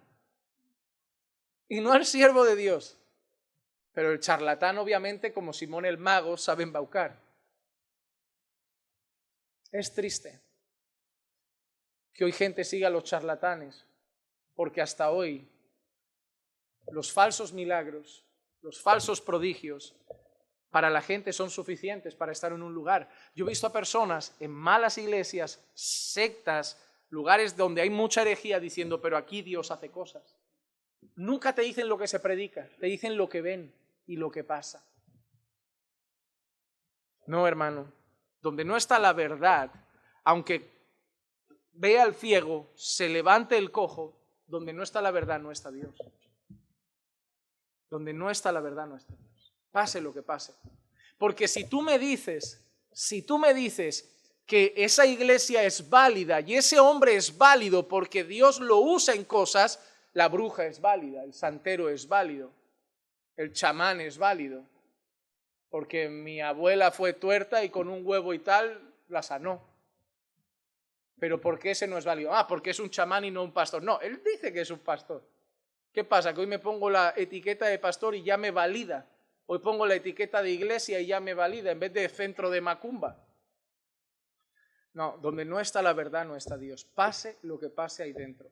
Speaker 1: y no al siervo de Dios. Pero el charlatán, obviamente, como Simón el mago, sabe embaucar. Es triste que hoy gente siga a los charlatanes, porque hasta hoy los falsos milagros, los falsos prodigios, para la gente son suficientes para estar en un lugar. Yo he visto a personas en malas iglesias, sectas, lugares donde hay mucha herejía diciendo, pero aquí Dios hace cosas. Nunca te dicen lo que se predica, te dicen lo que ven y lo que pasa. No, hermano, donde no está la verdad, aunque vea al ciego, se levante el cojo, donde no está la verdad no está Dios. Donde no está la verdad no está Dios. Pase lo que pase. Porque si tú me dices que esa iglesia es válida y ese hombre es válido porque Dios lo usa en cosas, la bruja es válida, el santero es válido, el chamán es válido, porque mi abuela fue tuerta y con un huevo y tal la sanó. Pero ¿por qué ese no es válido? Porque es un chamán y no un pastor. No, él dice que es un pastor. ¿Qué pasa? Que hoy me pongo la etiqueta de pastor y ya me valida. Hoy pongo la etiqueta de iglesia y ya me valida en vez de centro de macumba. No, donde no está la verdad no está Dios. Pase lo que pase ahí dentro.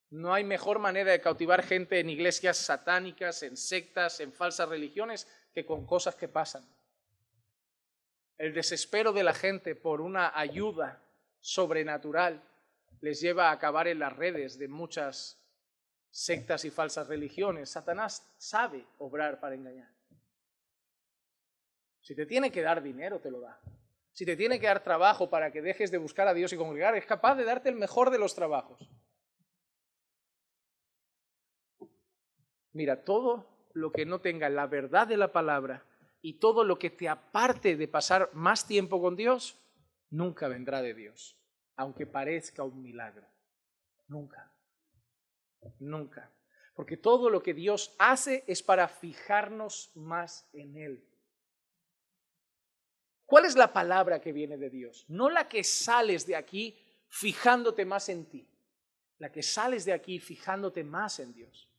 Speaker 1: No hay mejor manera de cautivar gente en iglesias satánicas, en sectas, en falsas religiones, que con cosas que pasan. El desespero de la gente por una ayuda sobrenatural les lleva a acabar en las redes de muchas sectas y falsas religiones. Satanás sabe obrar para engañar. Si te tiene que dar dinero, te lo da. Si te tiene que dar trabajo para que dejes de buscar a Dios y congregar, es capaz de darte el mejor de los trabajos. Mira, todo lo que no tenga la verdad de la palabra y todo lo que te aparte de pasar más tiempo con Dios, nunca vendrá de Dios, aunque parezca un milagro. Nunca. Nunca. Porque todo lo que Dios hace es para fijarnos más en Él. ¿Cuál es la palabra que viene de Dios? No la que sales de aquí fijándote más en ti. La que sales de aquí fijándote más en Dios.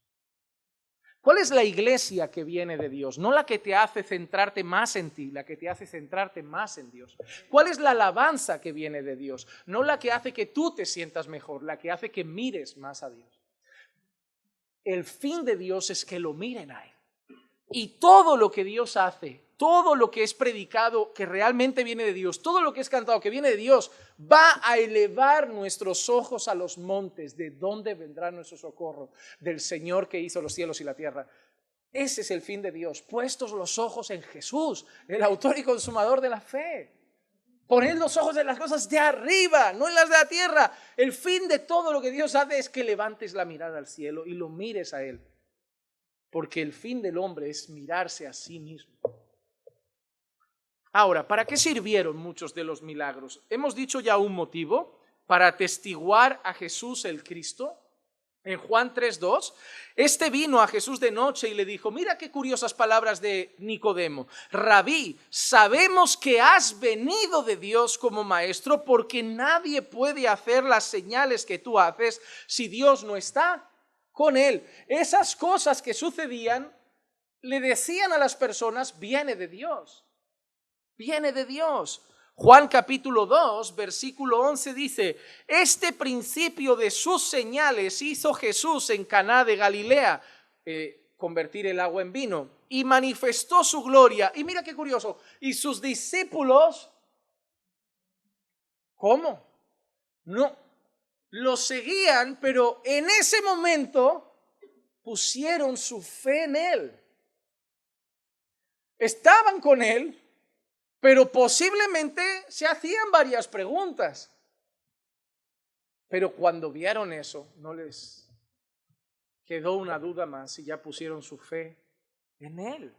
Speaker 1: ¿Cuál es la iglesia que viene de Dios? No la que te hace centrarte más en ti, la que te hace centrarte más en Dios. ¿Cuál es la alabanza que viene de Dios? No la que hace que tú te sientas mejor, la que hace que mires más a Dios. El fin de Dios es que lo miren a Él. Y todo lo que Dios hace, todo lo que es predicado que realmente viene de Dios, todo lo que es cantado que viene de Dios, va a elevar nuestros ojos a los montes. ¿De dónde vendrá nuestro socorro? Del Señor que hizo los cielos y la tierra. Ese es el fin de Dios, puestos los ojos en Jesús, el autor y consumador de la fe. Poned los ojos en las cosas de arriba, no en las de la tierra. El fin de todo lo que Dios hace es que levantes la mirada al cielo y lo mires a Él. Porque el fin del hombre es mirarse a sí mismo. Ahora, ¿para qué sirvieron muchos de los milagros? Hemos dicho ya un motivo: para atestiguar a Jesús el Cristo. En Juan 3:2, este vino a Jesús de noche y le dijo: mira qué curiosas palabras de Nicodemo. Rabí, sabemos que has venido de Dios como maestro, porque nadie puede hacer las señales que tú haces si Dios no está con él. Esas cosas que sucedían le decían a las personas: viene de Dios. Viene de Dios. Juan capítulo 2, versículo 11 dice: este principio de sus señales hizo Jesús en Caná de Galilea, convertir el agua en vino, y manifestó su gloria. Y mira qué curioso, y sus discípulos, ¿cómo? No, lo seguían, pero en ese momento pusieron su fe en él. Estaban con él, pero posiblemente se hacían varias preguntas. Pero cuando vieron eso, no les quedó una duda más y ya pusieron su fe en él.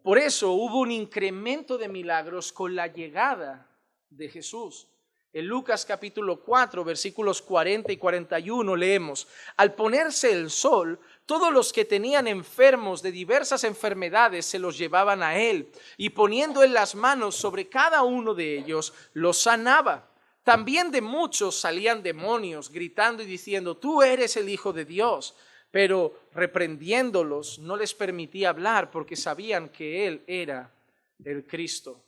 Speaker 1: Por eso hubo un incremento de milagros con la llegada de Jesús. En Lucas capítulo 4, versículos 40 y 41 leemos: al ponerse el sol, todos los que tenían enfermos de diversas enfermedades se los llevaban a él, y poniendo él las manos sobre cada uno de ellos, los sanaba. También de muchos salían demonios, gritando y diciendo: tú eres el Hijo de Dios. Pero reprendiéndolos, no les permitía hablar porque sabían que él era el Cristo.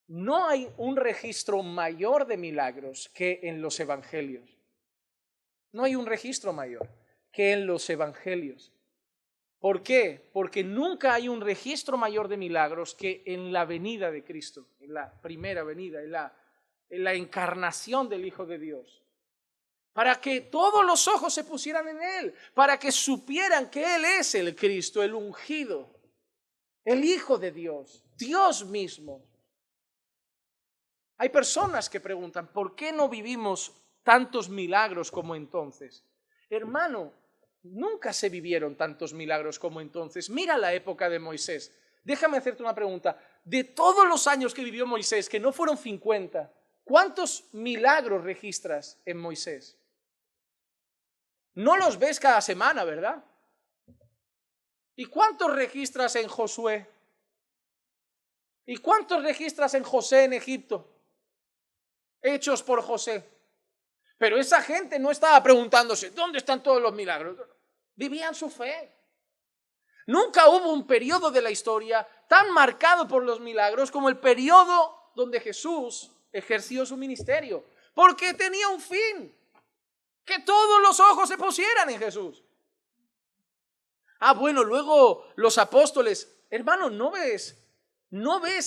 Speaker 1: No hay un registro mayor de milagros que en los evangelios. No hay un registro mayor que en los evangelios. ¿Por qué? Porque nunca hay un registro mayor de milagros que en la venida de Cristo, en la primera venida, en la encarnación del Hijo de Dios. Para que todos los ojos se pusieran en él, para que supieran que él es el Cristo, el ungido, el Hijo de Dios, Dios mismo. Hay personas que preguntan: ¿por qué no vivimos tantos milagros como entonces? Hermano, nunca se vivieron tantos milagros como entonces. Mira la época de Moisés. Déjame hacerte una pregunta. De todos los años que vivió Moisés, que no fueron 50, ¿cuántos milagros registras en Moisés? No los ves cada semana, ¿verdad? ¿Y cuántos registras en Josué? ¿Y cuántos registras en José en Egipto? Hechos por José. Pero esa gente no estaba preguntándose: ¿dónde están todos los milagros? Vivían su fe. Nunca hubo un periodo de la historia tan marcado por los milagros como el periodo donde Jesús ejerció su ministerio, porque tenía un fin: que todos los ojos se pusieran en Jesús. Bueno, luego los apóstoles, hermano, ¿no ves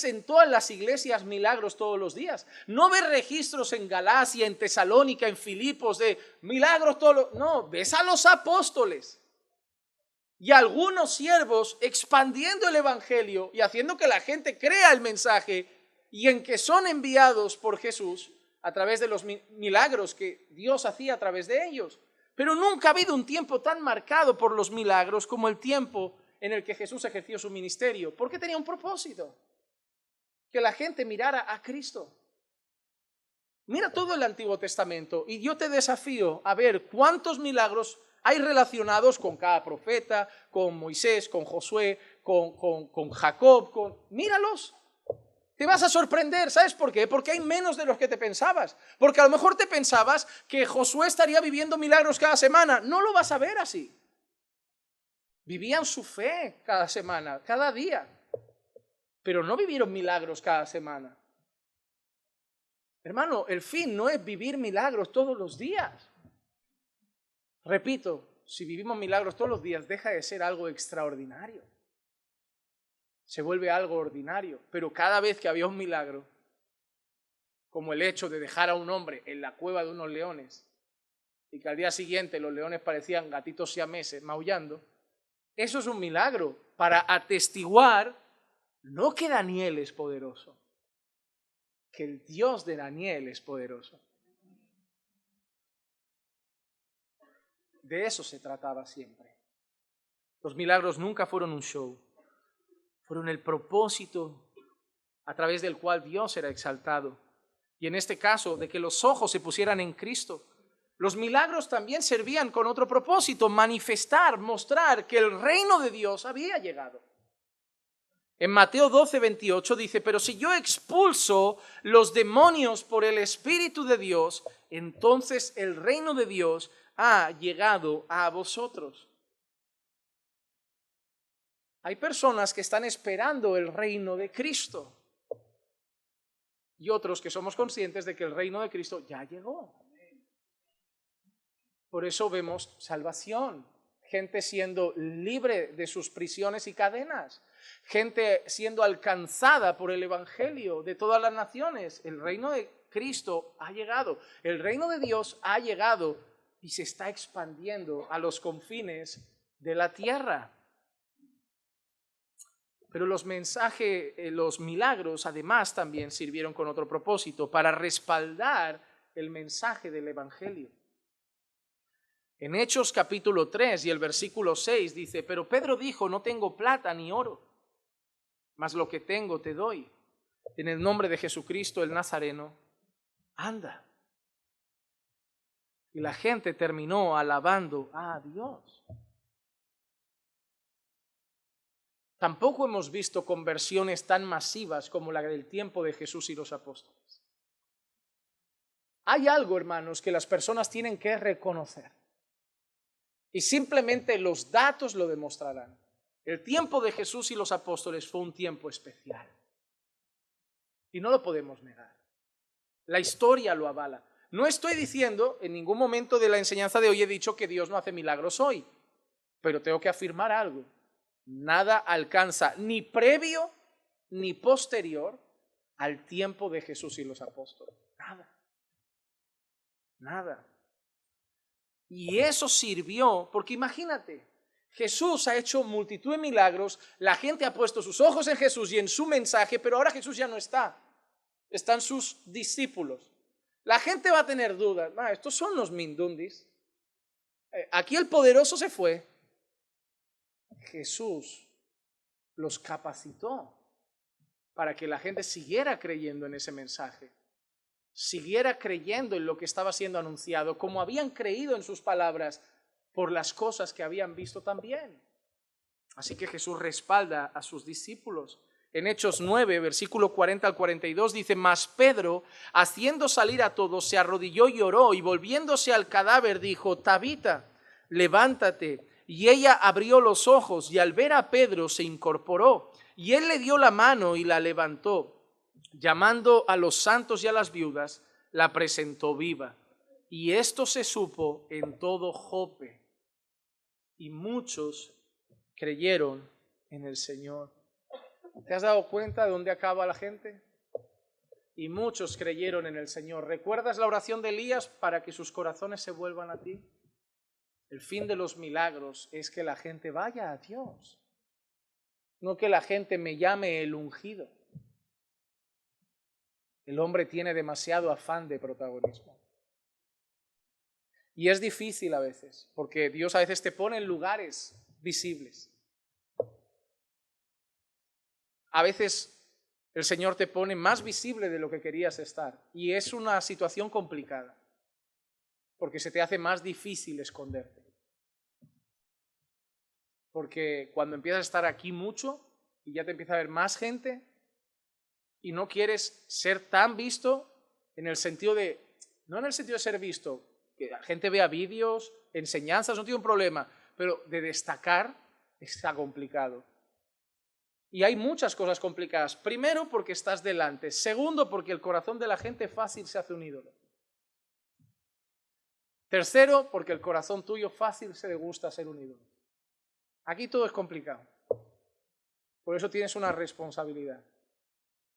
Speaker 1: en todas las iglesias milagros todos los días? ¿No ves registros en Galacia, en Tesalónica, en Filipos de milagros todos los días? No, ves a los apóstoles y a algunos siervos expandiendo el evangelio y haciendo que la gente crea el mensaje y en que son enviados por Jesús a través de los milagros que Dios hacía a través de ellos. Pero nunca ha habido un tiempo tan marcado por los milagros como el tiempo en el que Jesús ejerció su ministerio, porque tenía un propósito: que la gente mirara a Cristo. Mira todo el Antiguo Testamento y yo te desafío a ver cuántos milagros hay relacionados con cada profeta, con Moisés, con Josué, con Jacob, míralos. Te vas a sorprender, ¿sabes por qué? Porque hay menos de los que te pensabas. Porque a lo mejor te pensabas que Josué estaría viviendo milagros cada semana. No lo vas a ver así. Vivían su fe cada semana, cada día. Pero no vivieron milagros cada semana. Hermano, el fin no es vivir milagros todos los días. Repito, si vivimos milagros todos los días, deja de ser algo extraordinario. Se vuelve algo ordinario. Pero cada vez que había un milagro, como el hecho de dejar a un hombre en la cueva de unos leones y que al día siguiente los leones parecían gatitos siameses maullando, eso es un milagro para atestiguar no que Daniel es poderoso, que el Dios de Daniel es poderoso. De eso se trataba siempre. Los milagros nunca fueron un show. Fueron el propósito a través del cual Dios era exaltado. Y en este caso, de que los ojos se pusieran en Cristo. Los milagros también servían con otro propósito: manifestar, mostrar que el reino de Dios había llegado. En Mateo 12:28 dice: pero si yo expulso los demonios por el Espíritu de Dios, entonces el reino de Dios ha llegado a vosotros. Hay personas que están esperando el reino de Cristo y otros que somos conscientes de que el reino de Cristo ya llegó. Por eso vemos salvación, gente siendo libre de sus prisiones y cadenas, gente siendo alcanzada por el evangelio de todas las naciones. El reino de Cristo ha llegado, el reino de Dios ha llegado y se está expandiendo a los confines de la tierra. Pero los mensajes, los milagros además también sirvieron con otro propósito, para respaldar el mensaje del evangelio. En Hechos capítulo 3 y el versículo 6 dice: pero Pedro dijo: no tengo plata ni oro, mas lo que tengo te doy. En el nombre de Jesucristo el Nazareno, anda. Y la gente terminó alabando a Dios. Tampoco hemos visto conversiones tan masivas como la del tiempo de Jesús y los apóstoles. Hay algo, hermanos, que las personas tienen que reconocer. Y simplemente los datos lo demostrarán. El tiempo de Jesús y los apóstoles fue un tiempo especial. Y no lo podemos negar. La historia lo avala. No estoy diciendo, en ningún momento de la enseñanza de hoy he dicho que Dios no hace milagros hoy. Pero tengo que afirmar algo. Nada alcanza ni previo ni posterior al tiempo de Jesús y los apóstoles. Nada. Nada. Y eso sirvió, porque imagínate, Jesús ha hecho multitud de milagros, la gente ha puesto sus ojos en Jesús y en su mensaje, pero ahora Jesús ya no está. Están sus discípulos. La gente va a tener dudas. Estos son los mindundis. Aquí el poderoso se fue. Jesús los capacitó para que la gente siguiera creyendo en ese mensaje, siguiera creyendo en lo que estaba siendo anunciado, como habían creído en sus palabras por las cosas que habían visto también. Así que Jesús respalda a sus discípulos. En Hechos 9, versículo 40 al 42 dice: mas Pedro, haciendo salir a todos, se arrodilló y oró, y volviéndose al cadáver dijo: Tabita, levántate. Y ella abrió los ojos, y al ver a Pedro se incorporó, y él le dio la mano y la levantó. Llamando a los santos y a las viudas, la presentó viva. Y esto se supo en todo Jope, y muchos creyeron en el Señor. ¿Te has dado cuenta de dónde acaba la gente? Y muchos creyeron en el Señor. ¿Recuerdas la oración de Elías para que sus corazones se vuelvan a ti? El fin de los milagros es que la gente vaya a Dios, no que la gente me llame el ungido. El hombre tiene demasiado afán de protagonismo. Y es difícil a veces, porque Dios a veces te pone en lugares visibles. A veces el Señor te pone más visible de lo que querías estar. Y es una situación complicada, porque se te hace más difícil esconderte. Porque cuando empiezas a estar aquí mucho y ya te empieza a ver más gente y no quieres ser tan visto en el sentido de, no en el sentido de ser visto, que la gente vea vídeos, enseñanzas, no tiene un problema, pero de destacar está complicado. Y hay muchas cosas complicadas. Primero, porque estás delante. Segundo, porque el corazón de la gente fácil se hace un ídolo. Tercero, porque el corazón tuyo fácil se le gusta ser un ídolo. Aquí todo es complicado. Por eso tienes una responsabilidad.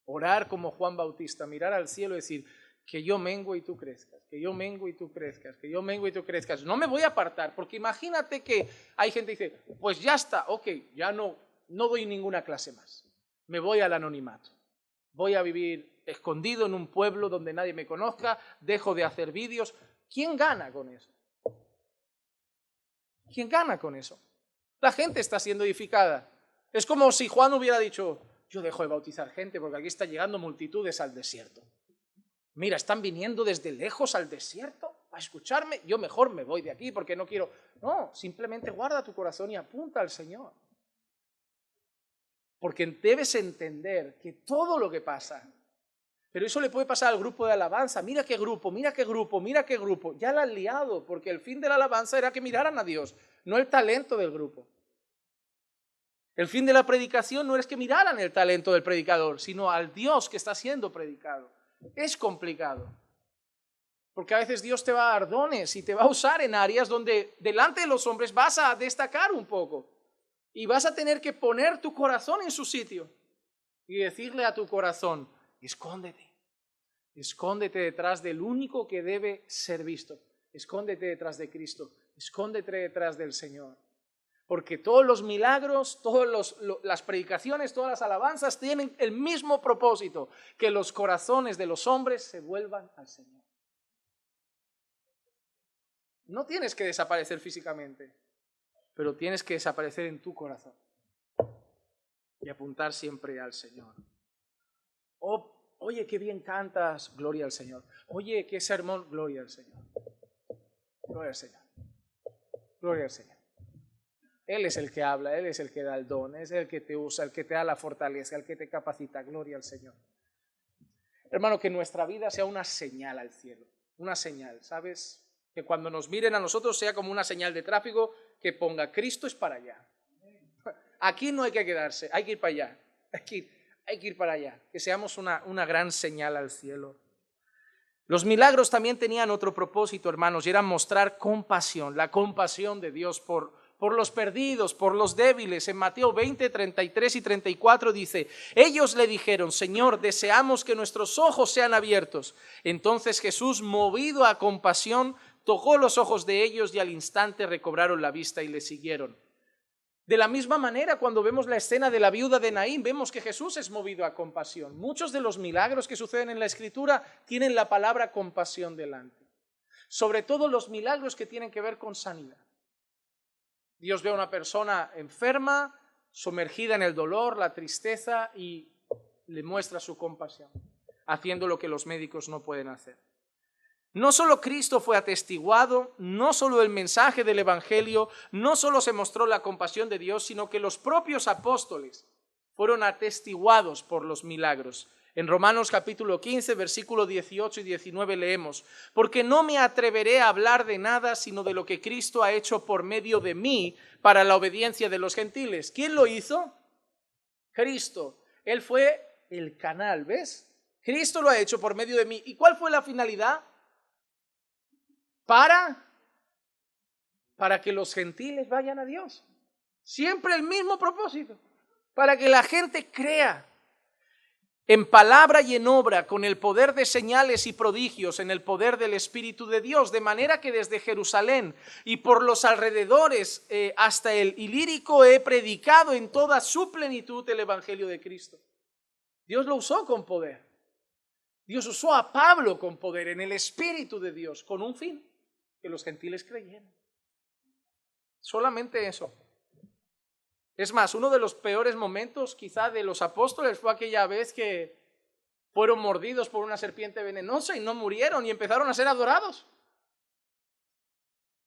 Speaker 1: Orar como Juan Bautista, mirar al cielo y decir: que yo mengue y tú crezcas, que yo mengue y tú crezcas, que yo mengue y tú crezcas. No me voy a apartar, porque imagínate que hay gente que dice: pues ya está, ok, ya no doy ninguna clase más. Me voy al anonimato. Voy a vivir escondido en un pueblo donde nadie me conozca, dejo de hacer vídeos. ¿Quién gana con eso? ¿Quién gana con eso? La gente está siendo edificada. Es como si Juan hubiera dicho: yo dejo de bautizar gente porque aquí están llegando multitudes al desierto. Mira, están viniendo desde lejos al desierto a escucharme. Yo mejor me voy de aquí porque no quiero. No, simplemente guarda tu corazón y apunta al Señor. Porque debes entender que todo lo que pasa, pero eso le puede pasar al grupo de alabanza. Mira qué grupo, mira qué grupo, mira qué grupo. Ya la han liado, porque el fin de la alabanza era que miraran a Dios, no el talento del grupo. El fin de la predicación no es que miraran el talento del predicador, sino al Dios que está siendo predicado. Es complicado, porque a veces Dios te va a dar dones y te va a usar en áreas donde delante de los hombres vas a destacar un poco y vas a tener que poner tu corazón en su sitio y decirle a tu corazón, escóndete, escóndete detrás del único que debe ser visto, escóndete detrás de Cristo, escóndete detrás del Señor. Porque todos los milagros, todas las predicaciones, todas las alabanzas tienen el mismo propósito, que los corazones de los hombres se vuelvan al Señor. No tienes que desaparecer físicamente, pero tienes que desaparecer en tu corazón y apuntar siempre al Señor. Oh, oye, qué bien cantas, gloria al Señor. Oye, qué sermón, gloria al Señor. Gloria al Señor. Gloria al Señor. Él es el que habla, Él es el que da el don, es el que te usa, el que te da la fortaleza, el que te capacita. Gloria al Señor. Hermano, que nuestra vida sea una señal al cielo, una señal, ¿sabes? Que cuando nos miren a nosotros sea como una señal de tráfico que ponga Cristo es para allá. Aquí no hay que quedarse, hay que ir para allá, hay que ir para allá, que seamos una gran señal al cielo. Los milagros también tenían otro propósito, hermanos, y era mostrar compasión, la compasión de Dios por los perdidos, por los débiles. En Mateo 20, 33 y 34 dice, ellos le dijeron, Señor, deseamos que nuestros ojos sean abiertos. Entonces Jesús, movido a compasión, tocó los ojos de ellos y al instante recobraron la vista y le siguieron. De la misma manera, cuando vemos la escena de la viuda de Naín, vemos que Jesús es movido a compasión. Muchos de los milagros que suceden en la Escritura tienen la palabra compasión delante. Sobre todo los milagros que tienen que ver con sanidad. Dios ve a una persona enferma, sumergida en el dolor, la tristeza y le muestra su compasión, haciendo lo que los médicos no pueden hacer. No solo Cristo fue atestiguado, no solo el mensaje del Evangelio, no solo se mostró la compasión de Dios, sino que los propios apóstoles fueron atestiguados por los milagros. En Romanos capítulo 15, versículo 18 y 19 leemos, porque no me atreveré a hablar de nada sino de lo que Cristo ha hecho por medio de mí para la obediencia de los gentiles. ¿Quién lo hizo? Cristo. Él fue el canal, ¿ves? Cristo lo ha hecho por medio de mí. ¿Y cuál fue la finalidad? Para que los gentiles vayan a Dios. Siempre el mismo propósito. Para que la gente crea. En palabra y en obra, con el poder de señales y prodigios, en el poder del Espíritu de Dios, de manera que desde Jerusalén y por los alrededores hasta el Ilírico he predicado en toda su plenitud el Evangelio de Cristo. Dios lo usó con poder. Dios usó a Pablo con poder en el Espíritu de Dios, con un fin, que los gentiles creyeran. Solamente eso. Es más, uno de los peores momentos quizá de los apóstoles fue aquella vez que fueron mordidos por una serpiente venenosa y no murieron y empezaron a ser adorados.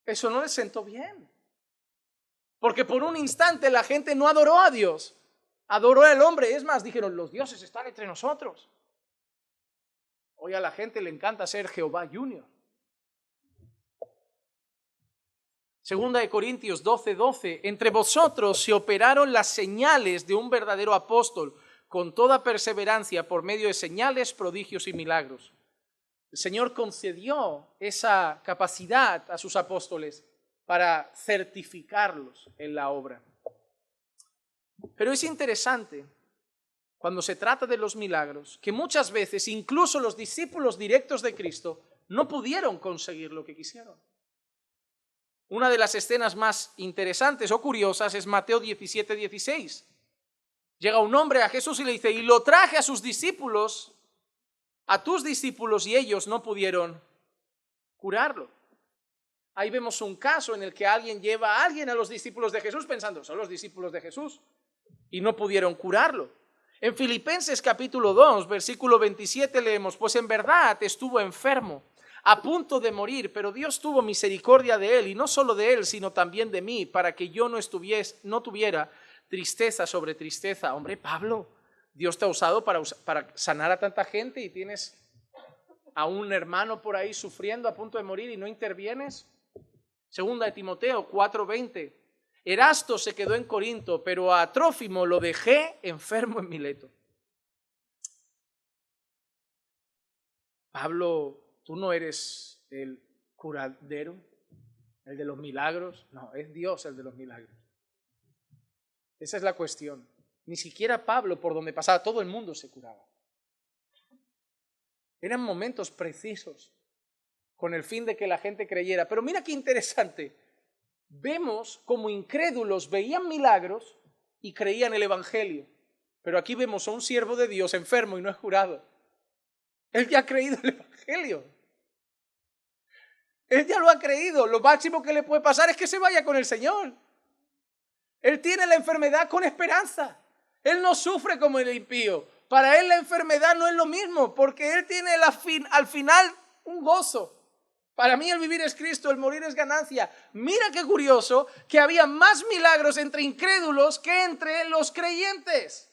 Speaker 1: Eso no les sentó bien. Porque por un instante la gente no adoró a Dios, adoró al hombre. Es más, dijeron, los dioses están entre nosotros. Hoy a la gente le encanta ser Jehová Junior. Segunda de Corintios 12:12, entre vosotros se operaron las señales de un verdadero apóstol con toda perseverancia por medio de señales, prodigios y milagros. El Señor concedió esa capacidad a sus apóstoles para certificarlos en la obra. Pero es interesante cuando se trata de los milagros que muchas veces incluso los discípulos directos de Cristo no pudieron conseguir lo que quisieron. Una de las escenas más interesantes o curiosas es Mateo 17:16. Llega un hombre a Jesús y le dice, y lo traje a sus discípulos, a tus discípulos, y ellos no pudieron curarlo. Ahí vemos un caso en el que alguien lleva a alguien a los discípulos de Jesús pensando, son los discípulos de Jesús, y no pudieron curarlo. En Filipenses capítulo 2, versículo 27 leemos, pues en verdad estuvo enfermo, a punto de morir, pero Dios tuvo misericordia de él, y no solo de él, sino también de mí, para que yo no tuviera tristeza sobre tristeza. Hombre, Pablo, Dios te ha usado para sanar a tanta gente y tienes a un hermano por ahí sufriendo a punto de morir y no intervienes. Segunda de Timoteo 4:20. Erasto se quedó en Corinto, pero a Trófimo lo dejé enfermo en Mileto. Pablo, tú no eres el curadero, el de los milagros. No, es Dios el de los milagros. Esa es la cuestión. Ni siquiera Pablo, por donde pasaba, todo el mundo se curaba. Eran momentos precisos con el fin de que la gente creyera. Pero mira qué interesante. Vemos como incrédulos veían milagros y creían el evangelio. Pero aquí vemos a un siervo de Dios enfermo y no es curado. Él ya ha creído el evangelio. Él ya lo ha creído. Lo máximo que le puede pasar es que se vaya con el Señor. Él tiene la enfermedad con esperanza. Él no sufre como el impío. Para él la enfermedad no es lo mismo, porque él tiene al final un gozo. Para mí el vivir es Cristo, el morir es ganancia. Mira qué curioso que había más milagros entre incrédulos que entre los creyentes.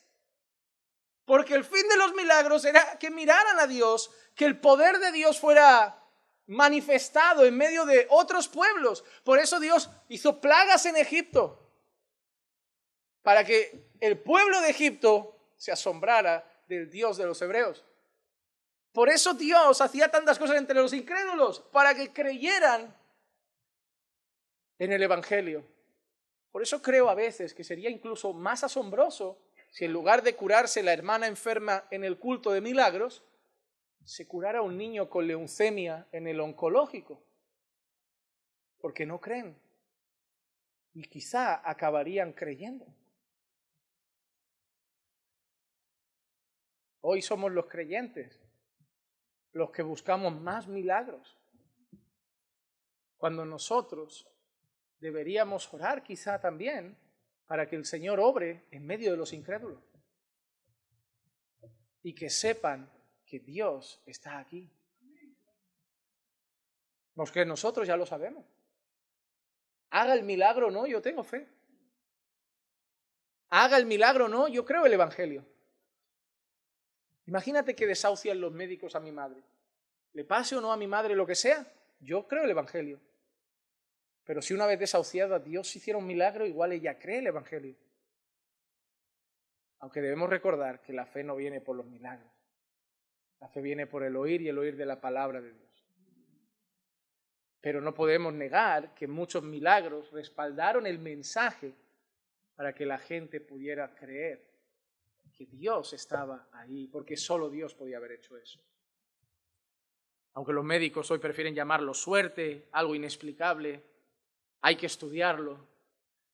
Speaker 1: Porque el fin de los milagros era que miraran a Dios, que el poder de Dios fuera manifestado en medio de otros pueblos. Por eso Dios hizo plagas en Egipto, para que el pueblo de Egipto se asombrara del Dios de los hebreos. Por eso Dios hacía tantas cosas entre los incrédulos, para que creyeran en el evangelio. Por eso creo a veces que sería incluso más asombroso si en lugar de curarse la hermana enferma en el culto de milagros, se curara un niño con leucemia en el oncológico. Porque no creen. Y quizá acabarían creyendo. Hoy somos los creyentes los que buscamos más milagros, cuando nosotros deberíamos orar quizá también para que el Señor obre en medio de los incrédulos y que sepan que Dios está aquí. Porque nosotros ya lo sabemos. Haga el milagro o no, yo tengo fe. Haga el milagro o no, yo creo el evangelio. Imagínate que desahucian los médicos a mi madre. Le pase o no a mi madre lo que sea, yo creo el evangelio. Pero si una vez desahuciada Dios hiciera un milagro, igual ella cree el evangelio. Aunque debemos recordar que la fe no viene por los milagros. La fe viene por el oír y el oír de la palabra de Dios. Pero no podemos negar que muchos milagros respaldaron el mensaje para que la gente pudiera creer que Dios estaba ahí, porque solo Dios podía haber hecho eso. Aunque los médicos hoy prefieren llamarlo suerte, algo inexplicable, hay que estudiarlo.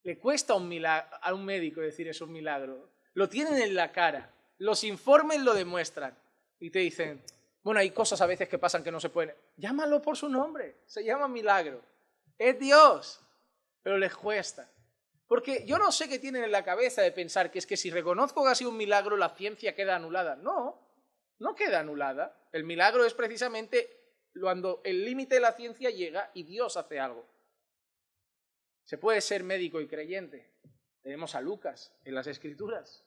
Speaker 1: Le cuesta a un médico decir es un milagro. Lo tienen en la cara, los informes lo demuestran y te dicen, bueno, hay cosas a veces que pasan que no se pueden. Llámalo por su nombre, se llama milagro. Es Dios, pero les cuesta. Porque yo no sé qué tienen en la cabeza de pensar que es que si reconozco que ha sido un milagro, la ciencia queda anulada. No, no queda anulada. El milagro es precisamente cuando el límite de la ciencia llega y Dios hace algo. Se puede ser médico y creyente. Tenemos a Lucas en las Escrituras.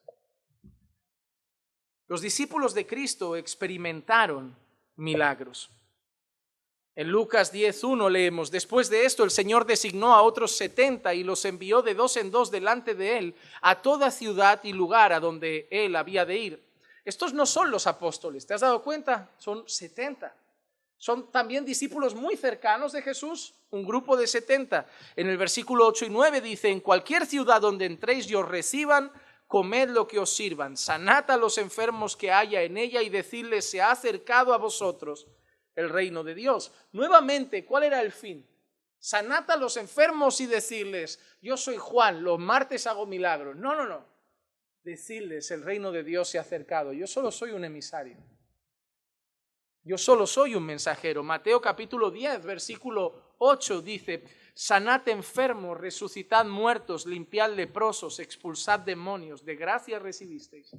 Speaker 1: Los discípulos de Cristo experimentaron milagros. En Lucas 10:1 leemos, después de esto el Señor designó a otros 70 y los envió de 2 en 2 delante de él a toda ciudad y lugar a donde él había de ir. Estos no son los apóstoles, ¿te has dado cuenta? Son 70. Son también discípulos muy cercanos de Jesús, un grupo de 70. En el versículo 8 y 9 dice, en cualquier ciudad donde entréis y os reciban, comed lo que os sirvan, sanad a los enfermos que haya en ella y decidles, se ha acercado a vosotros el reino de Dios. Nuevamente, ¿cuál era el fin? Sanad a los enfermos y decirles, yo soy Juan, los martes hago milagros. No. Decirles, el reino de Dios se ha acercado. Yo solo soy un emisario. Yo solo soy un mensajero. Mateo capítulo 10, versículo 8 dice, sanad enfermos, resucitad muertos, limpiad leprosos, expulsad demonios. De gracia recibisteis,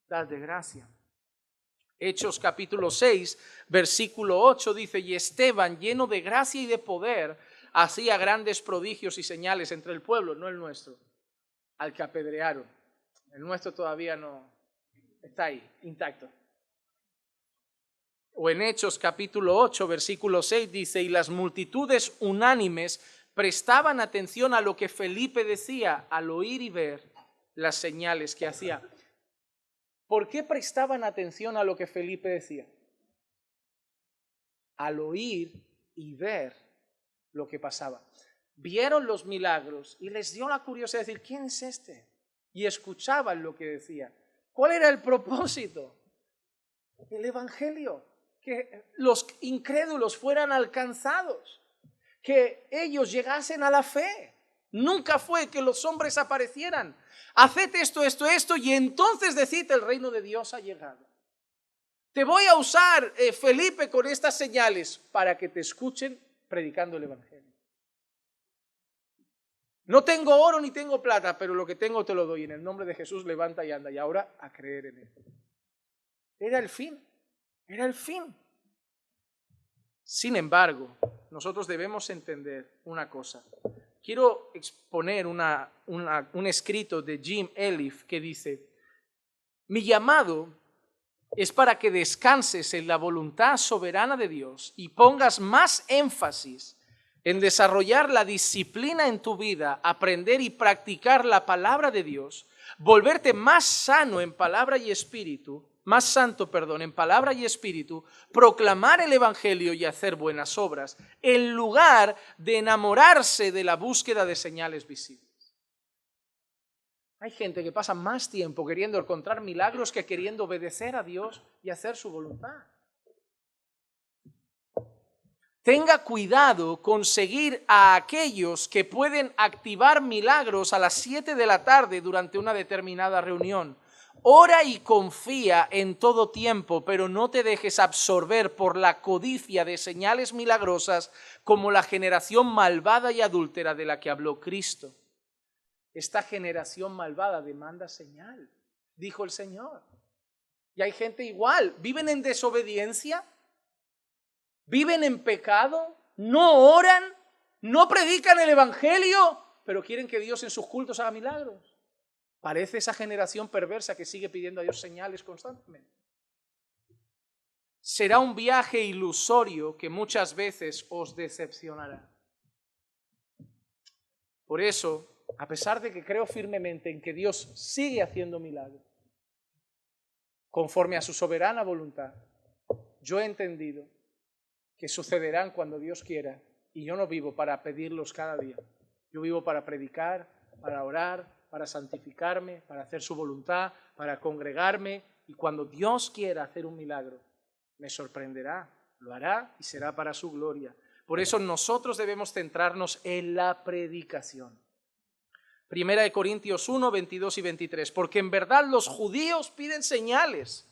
Speaker 1: dad de gracia. Hechos capítulo 6, versículo 8 dice, y Esteban, lleno de gracia y de poder, hacía grandes prodigios y señales entre el pueblo, no el nuestro, al que apedrearon. El nuestro todavía no está ahí, intacto. O en Hechos capítulo 8, versículo 6 dice, y las multitudes unánimes prestaban atención a lo que Felipe decía al oír y ver las señales que hacía. ¿Por qué prestaban atención a lo que Felipe decía? Al oír y ver lo que pasaba. Vieron los milagros y les dio la curiosidad de decir, ¿quién es este? Y escuchaban lo que decía. ¿Cuál era el propósito? El evangelio, que los incrédulos fueran alcanzados, que ellos llegasen a la fe. Nunca fue que los hombres aparecieran. Haced esto, esto, esto, y entonces decid, el reino de Dios ha llegado. Te voy a usar, Felipe, con estas señales para que te escuchen predicando el evangelio. No tengo oro ni tengo plata, pero lo que tengo te lo doy. En el nombre de Jesús, levanta y anda. Y ahora a creer en él. Era el fin. Era el fin. Sin embargo, nosotros debemos entender una cosa. Quiero exponer un escrito de Jim Elliff que dice, mi llamado es para que descanses en la voluntad soberana de Dios y pongas más énfasis en desarrollar la disciplina en tu vida, aprender y practicar la palabra de Dios, volverte más sano en palabra y espíritu, más santo, en palabra y espíritu, proclamar el evangelio y hacer buenas obras, en lugar de enamorarse de la búsqueda de señales visibles. Hay gente que pasa más tiempo queriendo encontrar milagros que queriendo obedecer a Dios y hacer su voluntad. Tenga cuidado con seguir a aquellos que pueden activar milagros a las 7 de la tarde durante una determinada reunión. Ora y confía en todo tiempo, pero no te dejes absorber por la codicia de señales milagrosas como la generación malvada y adúltera de la que habló Cristo. Esta generación malvada demanda señal, dijo el Señor. Y hay gente igual, viven en desobediencia, viven en pecado, no oran, no predican el evangelio, pero quieren que Dios en sus cultos haga milagros. Parece esa generación perversa que sigue pidiendo a Dios señales constantemente. Será un viaje ilusorio que muchas veces os decepcionará. Por eso, a pesar de que creo firmemente en que Dios sigue haciendo milagros, conforme a su soberana voluntad, yo he entendido que sucederán cuando Dios quiera, y yo no vivo para pedirlos cada día. Yo vivo para predicar, para orar, para santificarme, para hacer su voluntad, para congregarme, y cuando Dios quiera hacer un milagro, me sorprenderá, lo hará y será para su gloria. Por eso nosotros debemos centrarnos en la predicación. 1 Corintios 1, 22 y 23, porque en verdad los judíos piden señales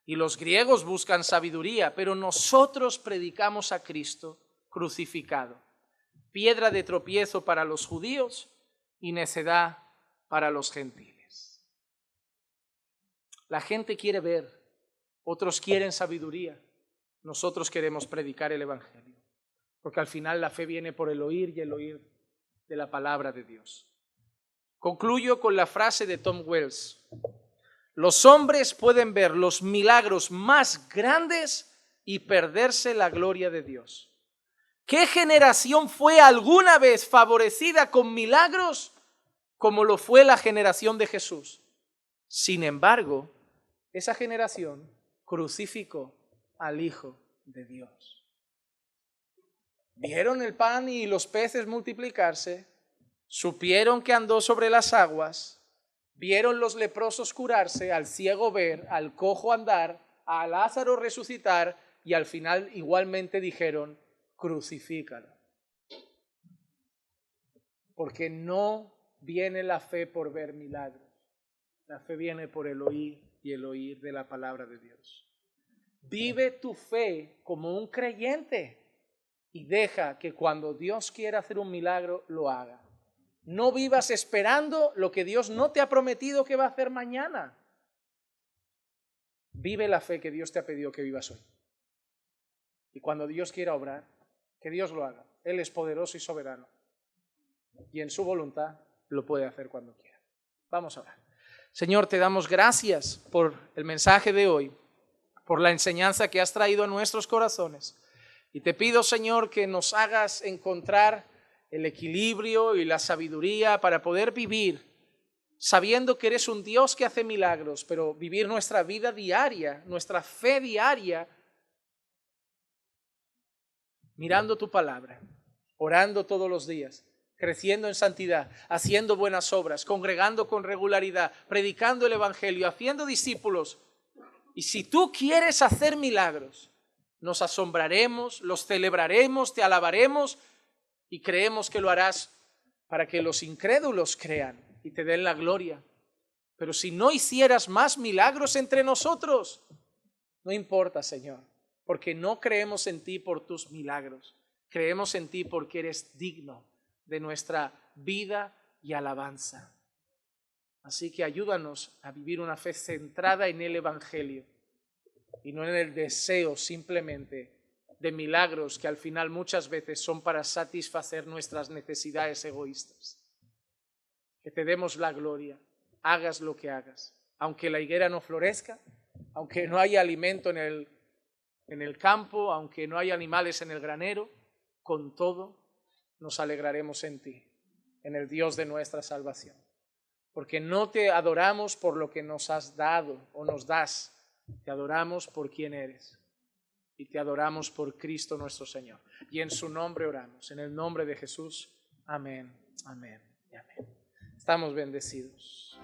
Speaker 1: y los griegos buscan sabiduría, pero nosotros predicamos a Cristo crucificado, piedra de tropiezo para los judíos y necedad para los gentiles. La gente quiere ver, otros quieren sabiduría, nosotros queremos predicar el evangelio, porque al final la fe viene por el oír y el oír de la palabra de Dios. Concluyo con la frase de Tom Wells. Los hombres pueden ver los milagros más grandes y perderse la gloria de Dios. ¿Qué generación fue alguna vez favorecida con milagros como lo fue la generación de Jesús? Sin embargo, esa generación crucificó al Hijo de Dios. Vieron el pan y los peces multiplicarse, supieron que andó sobre las aguas, vieron los leprosos curarse, al ciego ver, al cojo andar, a Lázaro resucitar y al final igualmente dijeron, crucifícalo. Porque no viene la fe por ver milagros, la fe viene por el oír y el oír de la palabra de Dios. Vive tu fe como un creyente y deja que cuando Dios quiera hacer un milagro, lo haga. No vivas esperando lo que Dios no te ha prometido que va a hacer mañana. Vive la fe que Dios te ha pedido que vivas hoy. Y cuando Dios quiera obrar, que Dios lo haga. Él es poderoso y soberano. Y en su voluntad lo puede hacer cuando quiera. Vamos a orar. Señor, te damos gracias por el mensaje de hoy, por la enseñanza que has traído a nuestros corazones. Y te pido, Señor, que nos hagas encontrar el equilibrio y la sabiduría para poder vivir sabiendo que eres un Dios que hace milagros, pero vivir nuestra vida diaria, nuestra fe diaria, mirando tu palabra, orando todos los días, creciendo en santidad, haciendo buenas obras, congregando con regularidad, predicando el evangelio, haciendo discípulos. Y si tú quieres hacer milagros, nos asombraremos, los celebraremos, te alabaremos y creemos que lo harás para que los incrédulos crean y te den la gloria. Pero si no hicieras más milagros entre nosotros, no importa, Señor, porque no creemos en ti por tus milagros. Creemos en ti porque eres digno de nuestra vida y alabanza. Así que ayúdanos a vivir una fe centrada en el Evangelio y no en el deseo simplemente de milagros que al final muchas veces son para satisfacer nuestras necesidades egoístas. Que te demos la gloria, hagas lo que hagas, aunque la higuera no florezca, aunque no haya alimento en el campo, aunque no haya animales en el granero, con todo nos alegraremos en ti, en el Dios de nuestra salvación. Porque no te adoramos por lo que nos has dado o nos das, te adoramos por quien eres y te adoramos por Cristo nuestro Señor. Y en su nombre oramos, en el nombre de Jesús. Amén, amén y amén. Estamos bendecidos.